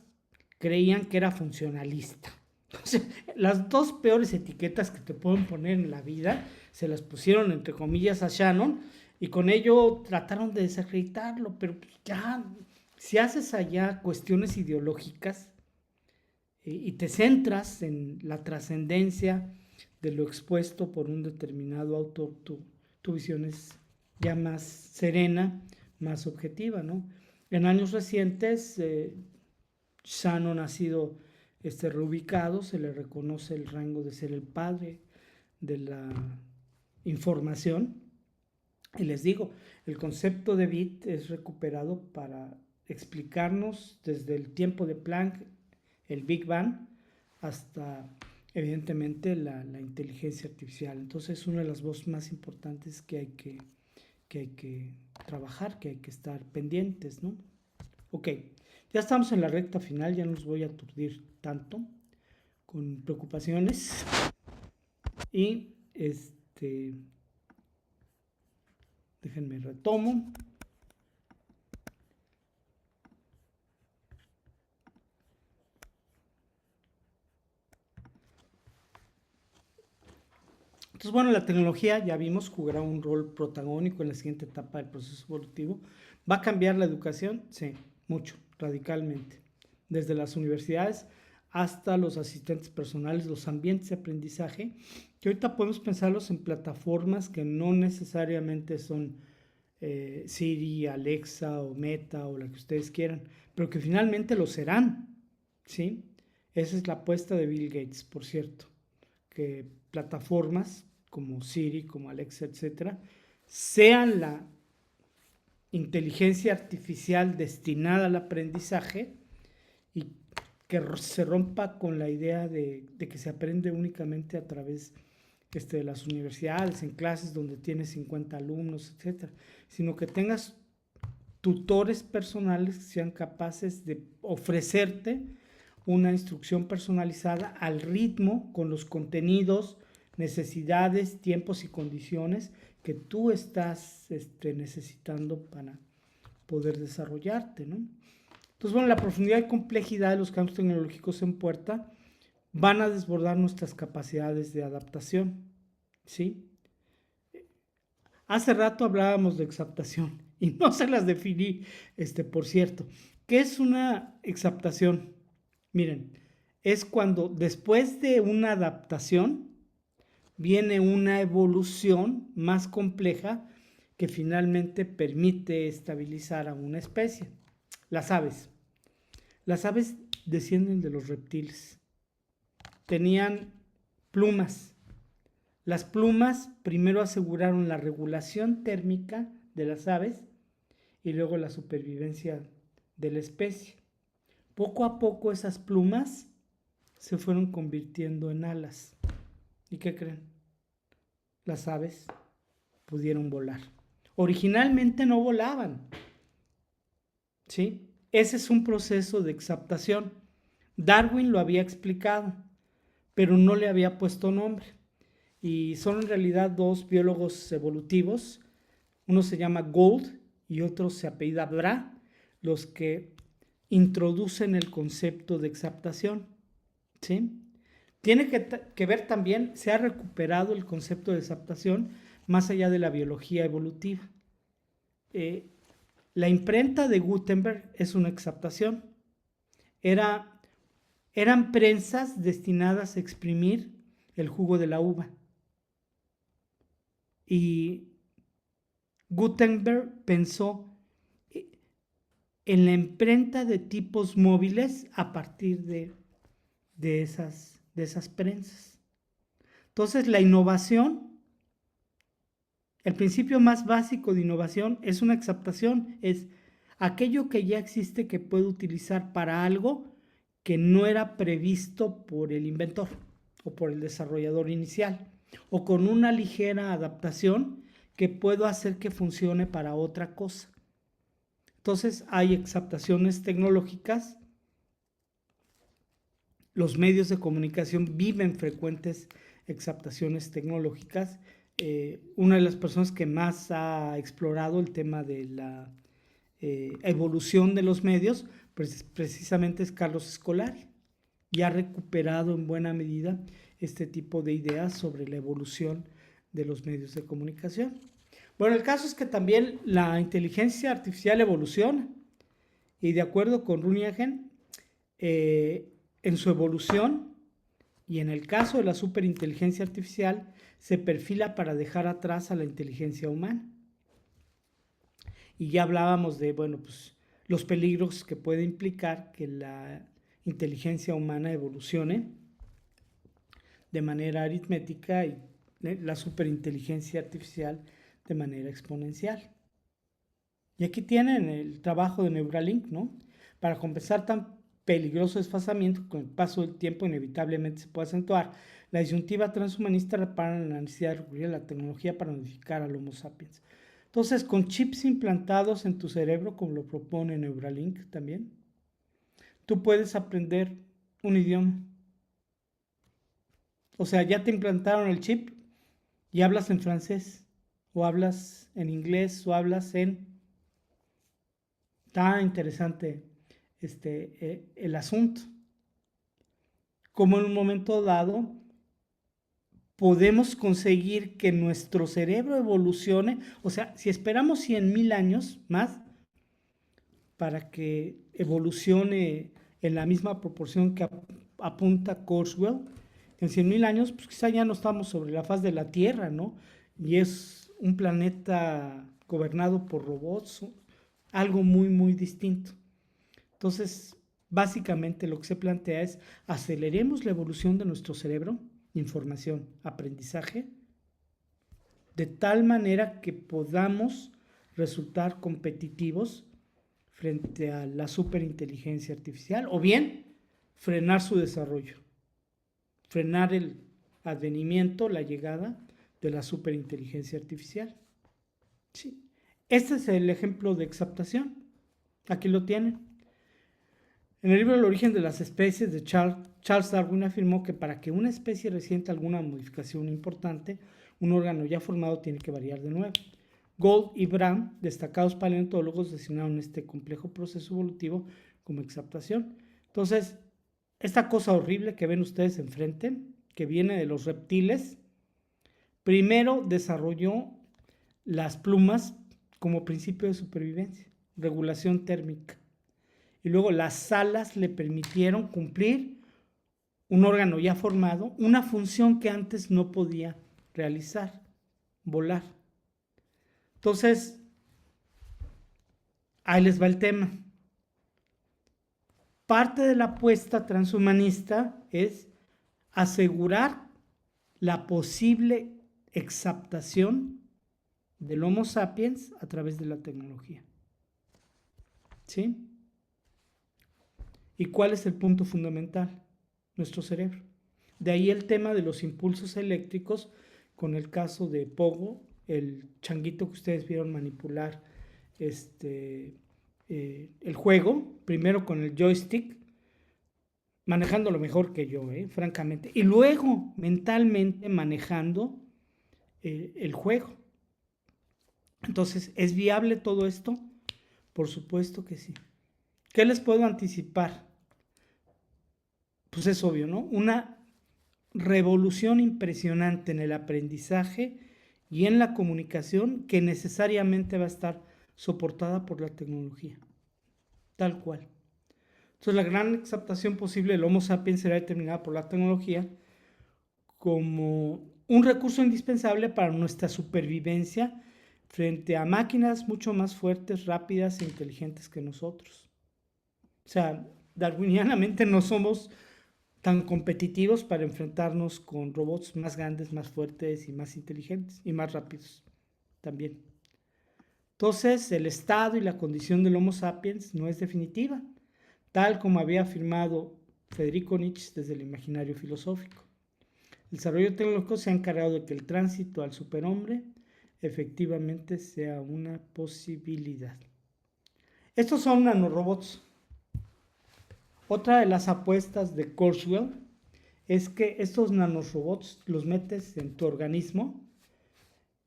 creían que era funcionalista. Entonces, las dos peores etiquetas que te pueden poner en la vida se las pusieron entre comillas a Shannon y con ello trataron de desacreditarlo, pero ya, si haces allá cuestiones ideológicas y te centras en la trascendencia de lo expuesto por un determinado autor, tu visión es ya más serena, más objetiva, ¿no? En años recientes, Shannon ha sido reubicado, se le reconoce el rango de ser el padre de la información. Y les digo, el concepto de bit es recuperado para explicarnos desde el tiempo de Planck, el Big Bang, hasta evidentemente la inteligencia artificial. Entonces es una de las voces más importantes que hay que trabajar, que hay que estar pendientes, ¿no? Ok, ya estamos en la recta final, ya no los voy a aturdir tanto con preocupaciones. Y déjenme retomo. Entonces, bueno, la tecnología, ya vimos, jugará un rol protagónico en la siguiente etapa del proceso evolutivo. ¿Va a cambiar la educación? Sí, mucho, radicalmente. Desde las universidades hasta los asistentes personales, los ambientes de aprendizaje, que ahorita podemos pensarlos en plataformas que no necesariamente son Siri, Alexa o Meta o la que ustedes quieran, pero que finalmente lo serán, ¿sí? Esa es la apuesta de Bill Gates, por cierto, que plataformas como Siri, como Alexa, etcétera, sean la inteligencia artificial destinada al aprendizaje y que se rompa con la idea de que se aprende únicamente a través de las universidades, en clases donde tienes 50 alumnos, etcétera, sino que tengas tutores personales que sean capaces de ofrecerte una instrucción personalizada al ritmo, con los contenidos, necesidades, tiempos y condiciones que tú estás necesitando para poder desarrollarte, ¿no? Entonces, bueno, la profundidad y complejidad de los cambios tecnológicos en puerta van a desbordar nuestras capacidades de adaptación, ¿sí? Hace rato hablábamos de exaptación y no se las definí, por cierto. ¿Qué es una exaptación? Miren, es cuando después de una adaptación viene una evolución más compleja que finalmente permite estabilizar a una especie. Las aves. Las aves descienden de los reptiles. Tenían plumas. Las plumas primero aseguraron la regulación térmica de las aves y luego la supervivencia de la especie. Poco a poco esas plumas se fueron convirtiendo en alas. ¿Y qué creen? Las aves pudieron volar. Originalmente no volaban, ¿sí? Ese es un proceso de exaptación. Darwin lo había explicado, pero no le había puesto nombre. Y son en realidad dos biólogos evolutivos, uno se llama Gould y otro se apellida Bra, los que introducen el concepto de exaptación, ¿sí? Tiene que ver también, se ha recuperado el concepto de exaptación más allá de la biología evolutiva. La imprenta de Gutenberg es una exaptación. Eran prensas destinadas a exprimir el jugo de la uva. Y Gutenberg pensó en la imprenta de tipos móviles a partir de esas prensas. Entonces, la innovación, el principio más básico de innovación es una exaptación, es aquello que ya existe que puede utilizar para algo que no era previsto por el inventor o por el desarrollador inicial, o con una ligera adaptación que puedo hacer que funcione para otra cosa. Entonces, hay exaptaciones tecnológicas. Los medios de comunicación viven frecuentes exaptaciones tecnológicas. Una de las personas que más ha explorado el tema de la evolución de los medios, pues precisamente es Carlos Scolari, y ha recuperado en buena medida este tipo de ideas sobre la evolución de los medios de comunicación. Bueno, el caso es que también la inteligencia artificial evoluciona, y de acuerdo con Runyagen, en su evolución y en el caso de la superinteligencia artificial se perfila para dejar atrás a la inteligencia humana. Y ya hablábamos de, bueno, pues los peligros que puede implicar que la inteligencia humana evolucione de manera aritmética y la superinteligencia artificial de manera exponencial. Y aquí tienen el trabajo de Neuralink, ¿no? Para compensar tan peligroso desfasamiento, con el paso del tiempo inevitablemente se puede acentuar. La disyuntiva transhumanista repara la necesidad de recurrir a la tecnología para modificar al Homo sapiens. Entonces, con chips implantados en tu cerebro, como lo propone Neuralink también, tú puedes aprender un idioma. O sea, ya te implantaron el chip y hablas en francés, o hablas en inglés, o hablas en... Está interesante el asunto. Como en un momento dado podemos conseguir que nuestro cerebro evolucione, o sea, si esperamos 100,000 años más para que evolucione en la misma proporción que apunta Kurzweil, en 100,000 años, pues quizá ya no estamos sobre la faz de la Tierra, ¿no? Y es un planeta gobernado por robots, algo muy, muy distinto. Entonces, básicamente lo que se plantea es aceleremos la evolución de nuestro cerebro, información, aprendizaje, de tal manera que podamos resultar competitivos frente a la superinteligencia artificial, o bien frenar su desarrollo, frenar el advenimiento, la llegada de la superinteligencia artificial. Sí. Este es el ejemplo de exaptación. Aquí lo tienen. En el libro El origen de las especies de Charles Darwin afirmó que para que una especie resienta alguna modificación importante, un órgano ya formado tiene que variar de nuevo. Gould y Brown, destacados paleontólogos, designaron este complejo proceso evolutivo como exaptación. Entonces, esta cosa horrible que ven ustedes enfrente, que viene de los reptiles, primero desarrolló las plumas como principio de supervivencia, regulación térmica. Y luego las alas le permitieron cumplir un órgano ya formado, una función que antes no podía realizar, volar. Entonces, ahí les va el tema. Parte de la apuesta transhumanista es asegurar la posible exaptación del Homo sapiens a través de la tecnología. ¿Sí? ¿Y cuál es el punto fundamental? Nuestro cerebro. De ahí el tema de los impulsos eléctricos, con el caso de Pogo, el changuito que ustedes vieron manipular el juego, primero con el joystick, manejándolo mejor que yo, francamente, y luego mentalmente manejando el juego. Entonces, ¿es viable todo esto? Por supuesto que sí. ¿Qué les puedo anticipar? Pues es obvio, ¿no? Una revolución impresionante en el aprendizaje y en la comunicación que necesariamente va a estar soportada por la tecnología. Tal cual. Entonces, la gran exaptación posible del Homo sapiens será determinada por la tecnología como un recurso indispensable para nuestra supervivencia frente a máquinas mucho más fuertes, rápidas e inteligentes que nosotros. O sea, darwinianamente no somos tan competitivos para enfrentarnos con robots más grandes, más fuertes y más inteligentes y más rápidos también. Entonces, el estado y la condición del Homo sapiens no es definitiva, tal como había afirmado Federico Nietzsche desde el imaginario filosófico. El desarrollo tecnológico se ha encargado de que el tránsito al superhombre efectivamente sea una posibilidad. Estos son nanorobots. Otra de las apuestas de Kurzweil es que estos nanorobots los metes en tu organismo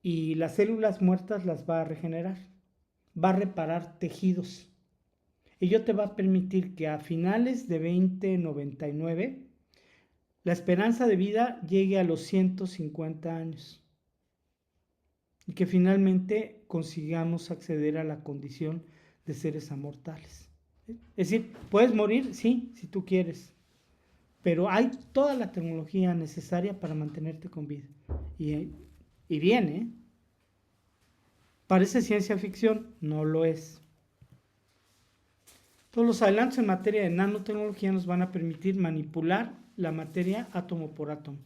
y las células muertas las va a regenerar. va a reparar tejidos. Ello te va a permitir que a finales de 2099 la esperanza de vida llegue a los 150 años y que finalmente consigamos acceder a la condición de seres amortales. Es decir, puedes morir, sí, si tú quieres, pero hay toda la tecnología necesaria para mantenerte con vida. Y bien, ¿eh? Parece ciencia ficción, no lo es. Todos los adelantos en materia de nanotecnología nos van a permitir manipular la materia átomo por átomo.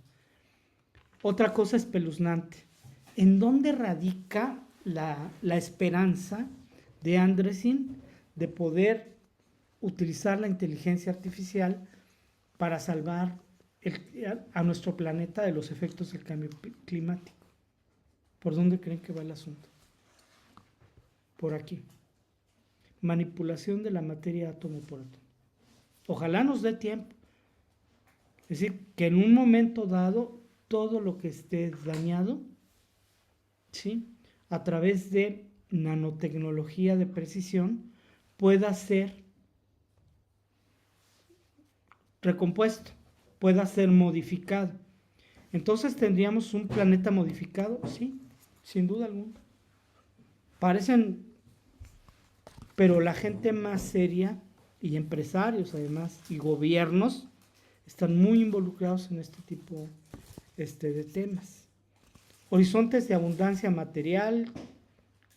Otra cosa espeluznante. ¿En dónde radica la esperanza de Andressen de poder utilizar la inteligencia artificial para salvar a nuestro planeta de los efectos del cambio climático? ¿Por dónde creen que va el asunto? Por aquí. Manipulación de la materia átomo por átomo. Ojalá nos dé tiempo. Es decir, que en un momento dado, todo lo que esté dañado, ¿sí?, a través de nanotecnología de precisión, pueda ser recompuesto, pueda ser modificado. Entonces tendríamos un planeta modificado, sí, sin duda alguna. Parecen, pero la gente más seria y empresarios además y gobiernos están muy involucrados en este tipo de temas. Horizontes de abundancia material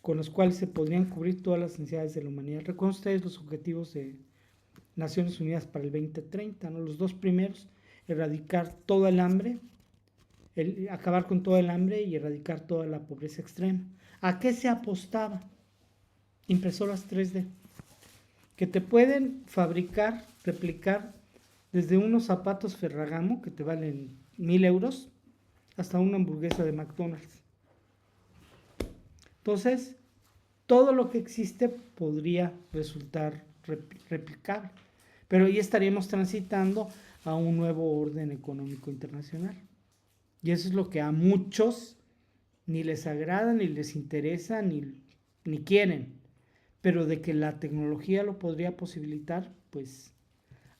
con los cuales se podrían cubrir todas las necesidades de la humanidad. Recuerden ustedes los objetivos de Naciones Unidas para el 2030, ¿no? Los dos primeros, erradicar todo el hambre, acabar con todo el hambre y erradicar toda la pobreza extrema. ¿A qué se apostaba? Impresoras 3D, que te pueden fabricar, replicar desde unos zapatos Ferragamo que te valen 1,000 euros hasta una hamburguesa de McDonald's. Entonces, todo lo que existe podría resultar replicable, pero ya estaríamos transitando a un nuevo orden económico internacional. Y eso es lo que a muchos ni les agrada, ni les interesa, ni quieren. Pero de que la tecnología lo podría posibilitar, pues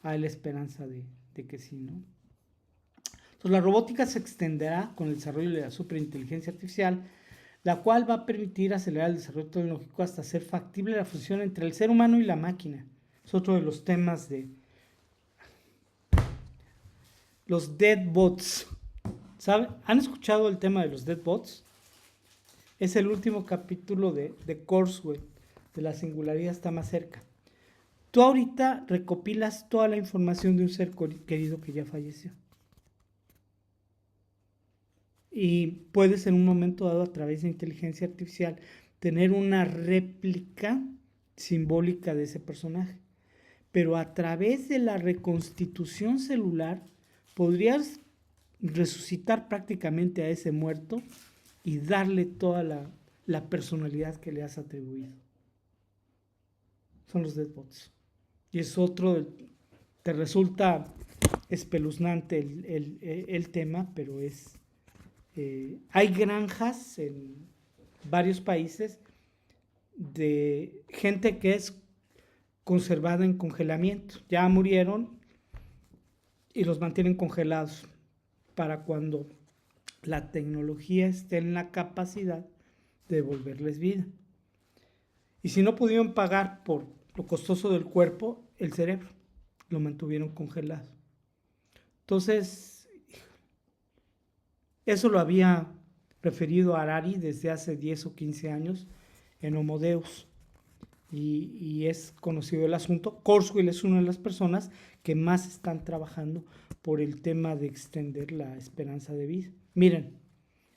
hay la esperanza de que sí, ¿no? Entonces, la robótica se extenderá con el desarrollo de la superinteligencia artificial, la cual va a permitir acelerar el desarrollo tecnológico hasta hacer factible la fusión entre el ser humano y la máquina. Es otro de los temas de los deadbots. ¿Saben? ¿Han escuchado el tema de los deadbots? Es el último capítulo de Kurzweil, de la singularidad está más cerca. Tú ahorita recopilas toda la información de un ser querido que ya falleció. Y puedes en un momento dado, a través de inteligencia artificial, tener una réplica simbólica de ese personaje. Pero a través de la reconstitución celular, podrías resucitar prácticamente a ese muerto y darle toda la personalidad que le has atribuido. Son los deadbots. Y es otro, te resulta espeluznante el tema, pero es... hay granjas en varios países de gente que es conservada en congelamiento. Ya murieron y los mantienen congelados para cuando la tecnología esté en la capacidad de devolverles vida. Y si no pudieron pagar por lo costoso del cuerpo, el cerebro, lo mantuvieron congelado. Entonces, eso lo había referido a Harari desde hace 10 o 15 años en Homo Deus. Y es conocido el asunto. Kurzweil es una de las personas que más están trabajando por el tema de extender la esperanza de vida. Miren,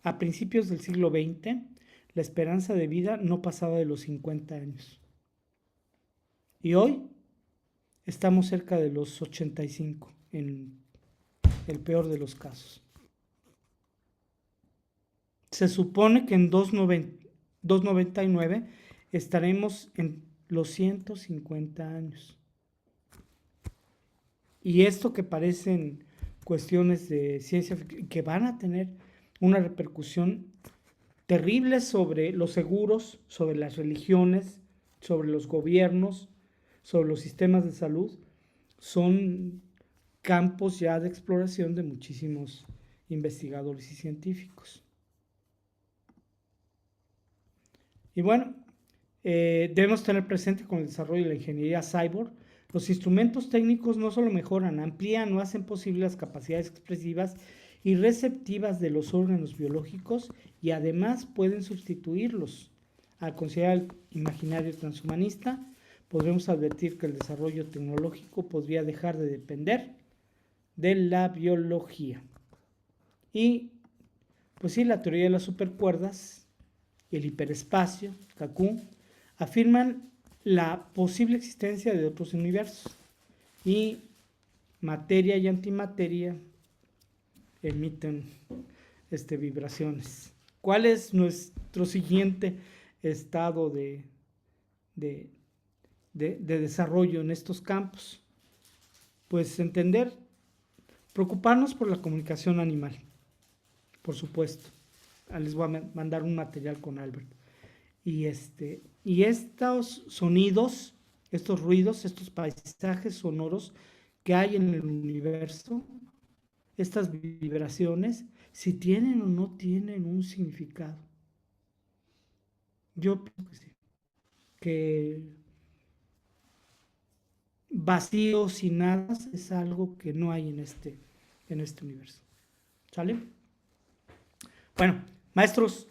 a principios del siglo XX, la esperanza de vida no pasaba de los 50 años. Y hoy estamos cerca de los 85, en el peor de los casos. Se supone que en 299 estaremos en los 150 años. Y esto que parecen cuestiones de ciencia que van a tener una repercusión terrible sobre los seguros, sobre las religiones, sobre los gobiernos, sobre los sistemas de salud, son campos ya de exploración de muchísimos investigadores y científicos. Y bueno, debemos tener presente con el desarrollo de la ingeniería cyborg, los instrumentos técnicos no solo mejoran, amplían o hacen posible las capacidades expresivas y receptivas de los órganos biológicos y además pueden sustituirlos. Al considerar el imaginario transhumanista, podremos advertir que el desarrollo tecnológico podría dejar de depender de la biología. Y, pues sí, la teoría de las supercuerdas y el hiperespacio, Kaku, afirman la posible existencia de otros universos. Y materia y antimateria emiten vibraciones. ¿Cuál es nuestro siguiente estado de desarrollo en estos campos? Pues preocuparnos por la comunicación animal, por supuesto. Les voy a mandar un material con Albert. Y estos sonidos, estos ruidos, estos paisajes sonoros que hay en el universo, estas vibraciones, si tienen o no tienen un significado. Yo pienso que sí. Que vacío, sin nada, es algo que no hay en este universo. ¿Sale? Bueno, maestros,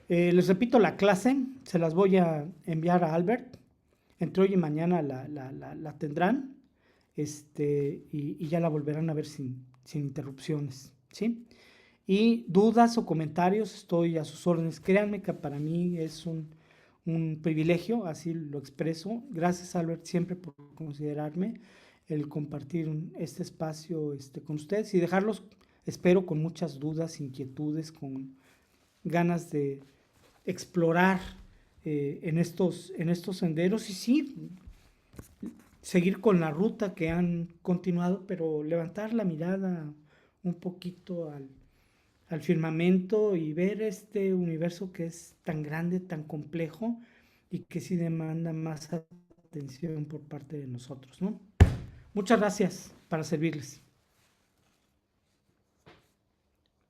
les repito la clase, se las voy a enviar a Albert. Entre hoy y mañana la tendrán y ya la volverán a ver sin interrupciones, ¿sí? Y dudas o comentarios, estoy a sus órdenes. Créanme que para mí es un privilegio, así lo expreso. Gracias, Albert, siempre por considerarme el compartir este espacio con ustedes y dejarlos, espero, con muchas dudas, inquietudes, con ganas de explorar en estos senderos y sí, seguir con la ruta que han continuado, pero levantar la mirada un poquito al firmamento y ver este universo que es tan grande, tan complejo y que sí demanda más atención por parte de nosotros, ¿no? Muchas gracias, para servirles.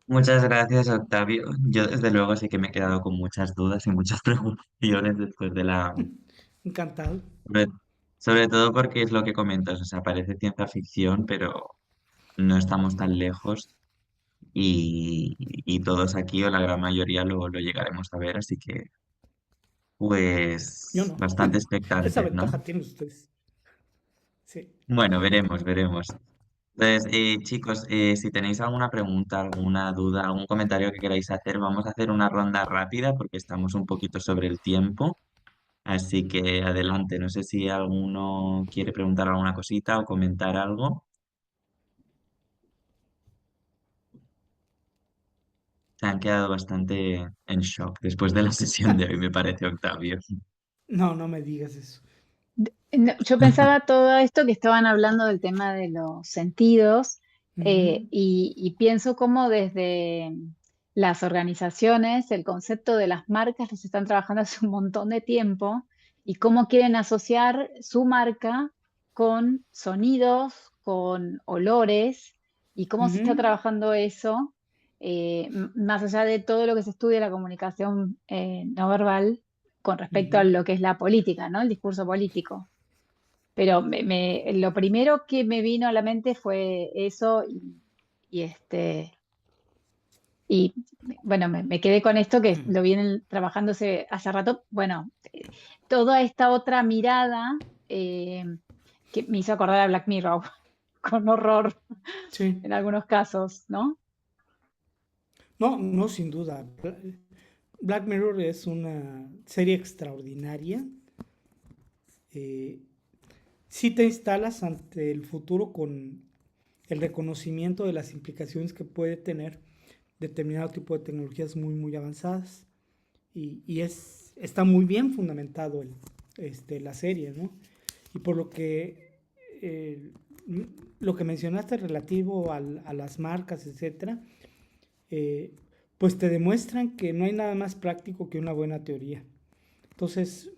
Muchas gracias, Octavio. Yo desde luego sí que me he quedado con muchas dudas y muchas preocupaciones después de Encantado. sobre, sobre todo porque es lo que comentas, o sea, parece ciencia ficción, pero no estamos tan lejos y todos aquí, o la gran mayoría, lo llegaremos a ver, así que, pues, Yo no. bastante Esa expectantes, ¿no? ventaja tienen ustedes. Sí. Bueno, veremos. Entonces, chicos, si tenéis alguna pregunta, alguna duda, algún comentario que queráis hacer, vamos a hacer una ronda rápida porque estamos un poquito sobre el tiempo. Así que adelante, no sé si alguno quiere preguntar alguna cosita o comentar algo. Se han quedado bastante en shock después de la sesión de hoy, me parece, Octavio. No me digas eso. No, yo pensaba todo esto que estaban hablando del tema de los sentidos y pienso cómo desde las organizaciones el concepto de las marcas los están trabajando hace un montón de tiempo y cómo quieren asociar su marca con sonidos, con olores y cómo se está trabajando eso más allá de todo lo que se estudia la comunicación no verbal con respecto a lo que es la política, ¿no? El discurso político. Pero lo primero que me vino a la mente fue eso y bueno, me quedé con esto que lo vienen trabajándose hace rato. Bueno, toda esta otra mirada que me hizo acordar a Black Mirror, con horror en algunos casos, ¿no? No, sin duda. Black Mirror es una serie extraordinaria. Si te instalas ante el futuro con el reconocimiento de las implicaciones que puede tener determinado tipo de tecnologías muy, muy avanzadas. Y está muy bien fundamentado la serie, ¿no? Y por lo que mencionaste relativo a las marcas, etcétera, pues te demuestran que no hay nada más práctico que una buena teoría. Entonces,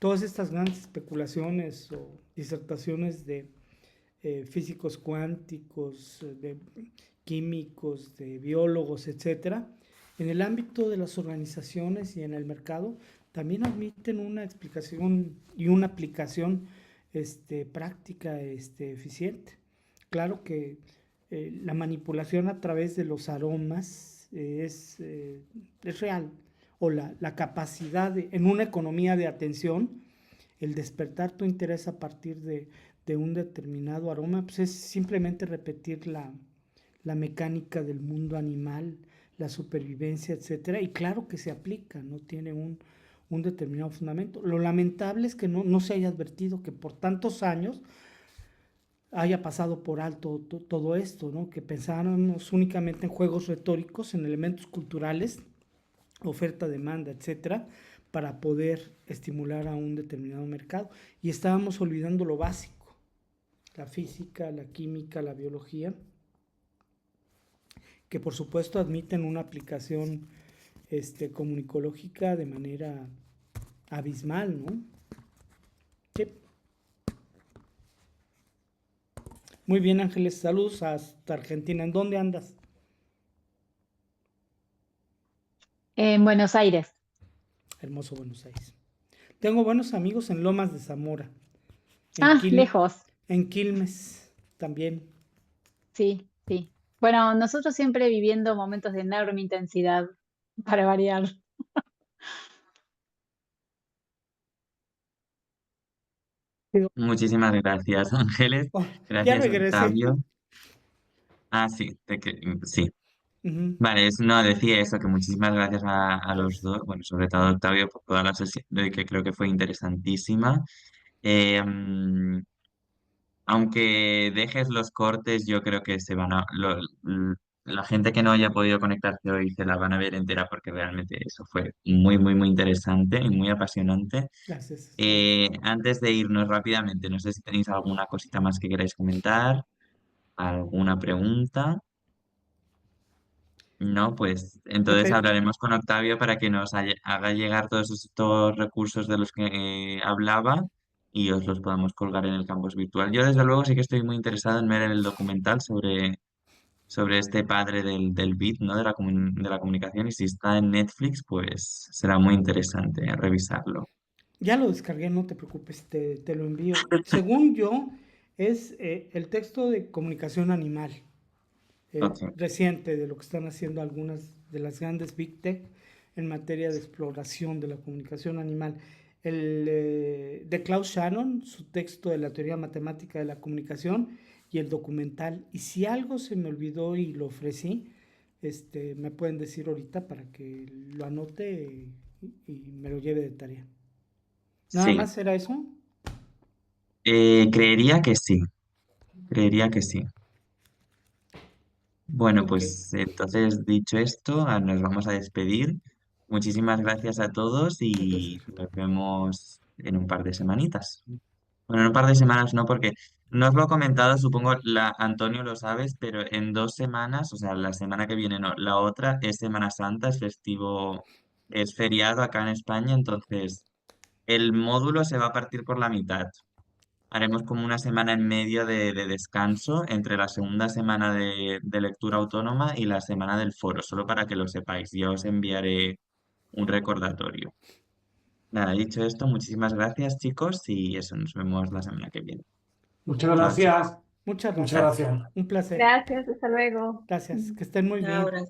todas estas grandes especulaciones o disertaciones de físicos cuánticos, de químicos, de biólogos, etcétera, en el ámbito de las organizaciones y en el mercado también admiten una explicación y una aplicación práctica eficiente. Claro que la manipulación a través de los aromas es real, o la capacidad en una economía de atención, el despertar tu interés a partir de un determinado aroma, pues es simplemente repetir la mecánica del mundo animal, la supervivencia, etcétera, y claro que se aplica, no tiene un determinado fundamento. Lo lamentable es que no se haya advertido que por tantos años haya pasado por alto todo esto, ¿no? Que pensáramos únicamente en juegos retóricos, en elementos culturales, oferta, demanda, etcétera, para poder estimular a un determinado mercado, y estábamos olvidando lo básico, la física, la química, la biología, que por supuesto admiten una aplicación comunicológica de manera abismal, ¿no? Sí. Muy bien, Ángeles, saludos hasta Argentina. ¿En dónde andas? En Buenos Aires. Hermoso Buenos Aires. Tengo buenos amigos en Lomas de Zamora. Lejos. En Quilmes también. Sí. Bueno, nosotros siempre viviendo momentos de enorme intensidad, para variar. Muchísimas gracias, Ángeles. Ya Gracias, regresé. Octavio. Sí, sí. Vale, no, decía eso, que muchísimas gracias a los dos, bueno, sobre todo a Octavio por toda la sesión, que creo que fue interesantísima. Aunque dejes los cortes, yo creo que la gente que no haya podido conectarse hoy se la van a ver entera, porque realmente eso fue muy, muy, muy interesante y muy apasionante. Gracias. Antes de irnos rápidamente, no sé si tenéis alguna cosita más que queráis comentar, alguna pregunta. No, pues entonces Ok. hablaremos con Octavio para que nos haga llegar todos estos recursos de los que hablaba y os los podamos colgar en el campus virtual. Yo desde luego sí que estoy muy interesado en ver el documental sobre este padre del beat, ¿no? De la comunicación, y si está en Netflix, pues será muy interesante revisarlo. Ya lo descargué, no te preocupes, te lo envío. Según yo, es el texto de comunicación animal. Ok. Reciente de lo que están haciendo algunas de las grandes Big Tech en materia de exploración de la comunicación animal. De Klaus Shannon, su texto de la teoría matemática de la comunicación, y el documental. Y si algo se me olvidó y lo ofrecí, me pueden decir ahorita para que lo anote y me lo lleve de tarea. ¿Nada Sí. más era eso? Creería que sí. Creería que sí. Bueno, Ok. pues entonces, dicho esto, nos vamos a despedir. Muchísimas gracias a todos Un y placer. nos vemos en un par de semanitas. Bueno, en un par de semanas no, porque no os lo he comentado, supongo Antonio lo sabes, pero en 2 semanas, o sea, la semana que viene no, la otra es Semana Santa, es festivo, es feriado acá en España, entonces el módulo se va a partir por la mitad. Haremos como una semana en medio de descanso entre la segunda semana de lectura autónoma y la semana del foro, solo para que lo sepáis. Yo os enviaré un recordatorio. Nada, dicho esto, muchísimas gracias, chicos, y eso, nos vemos la semana que viene. Muchas Chao, chao. gracias. Muchas Muchas gracias. gracias. Un placer. Gracias, hasta luego. Gracias. Que estén muy bien. Ahora.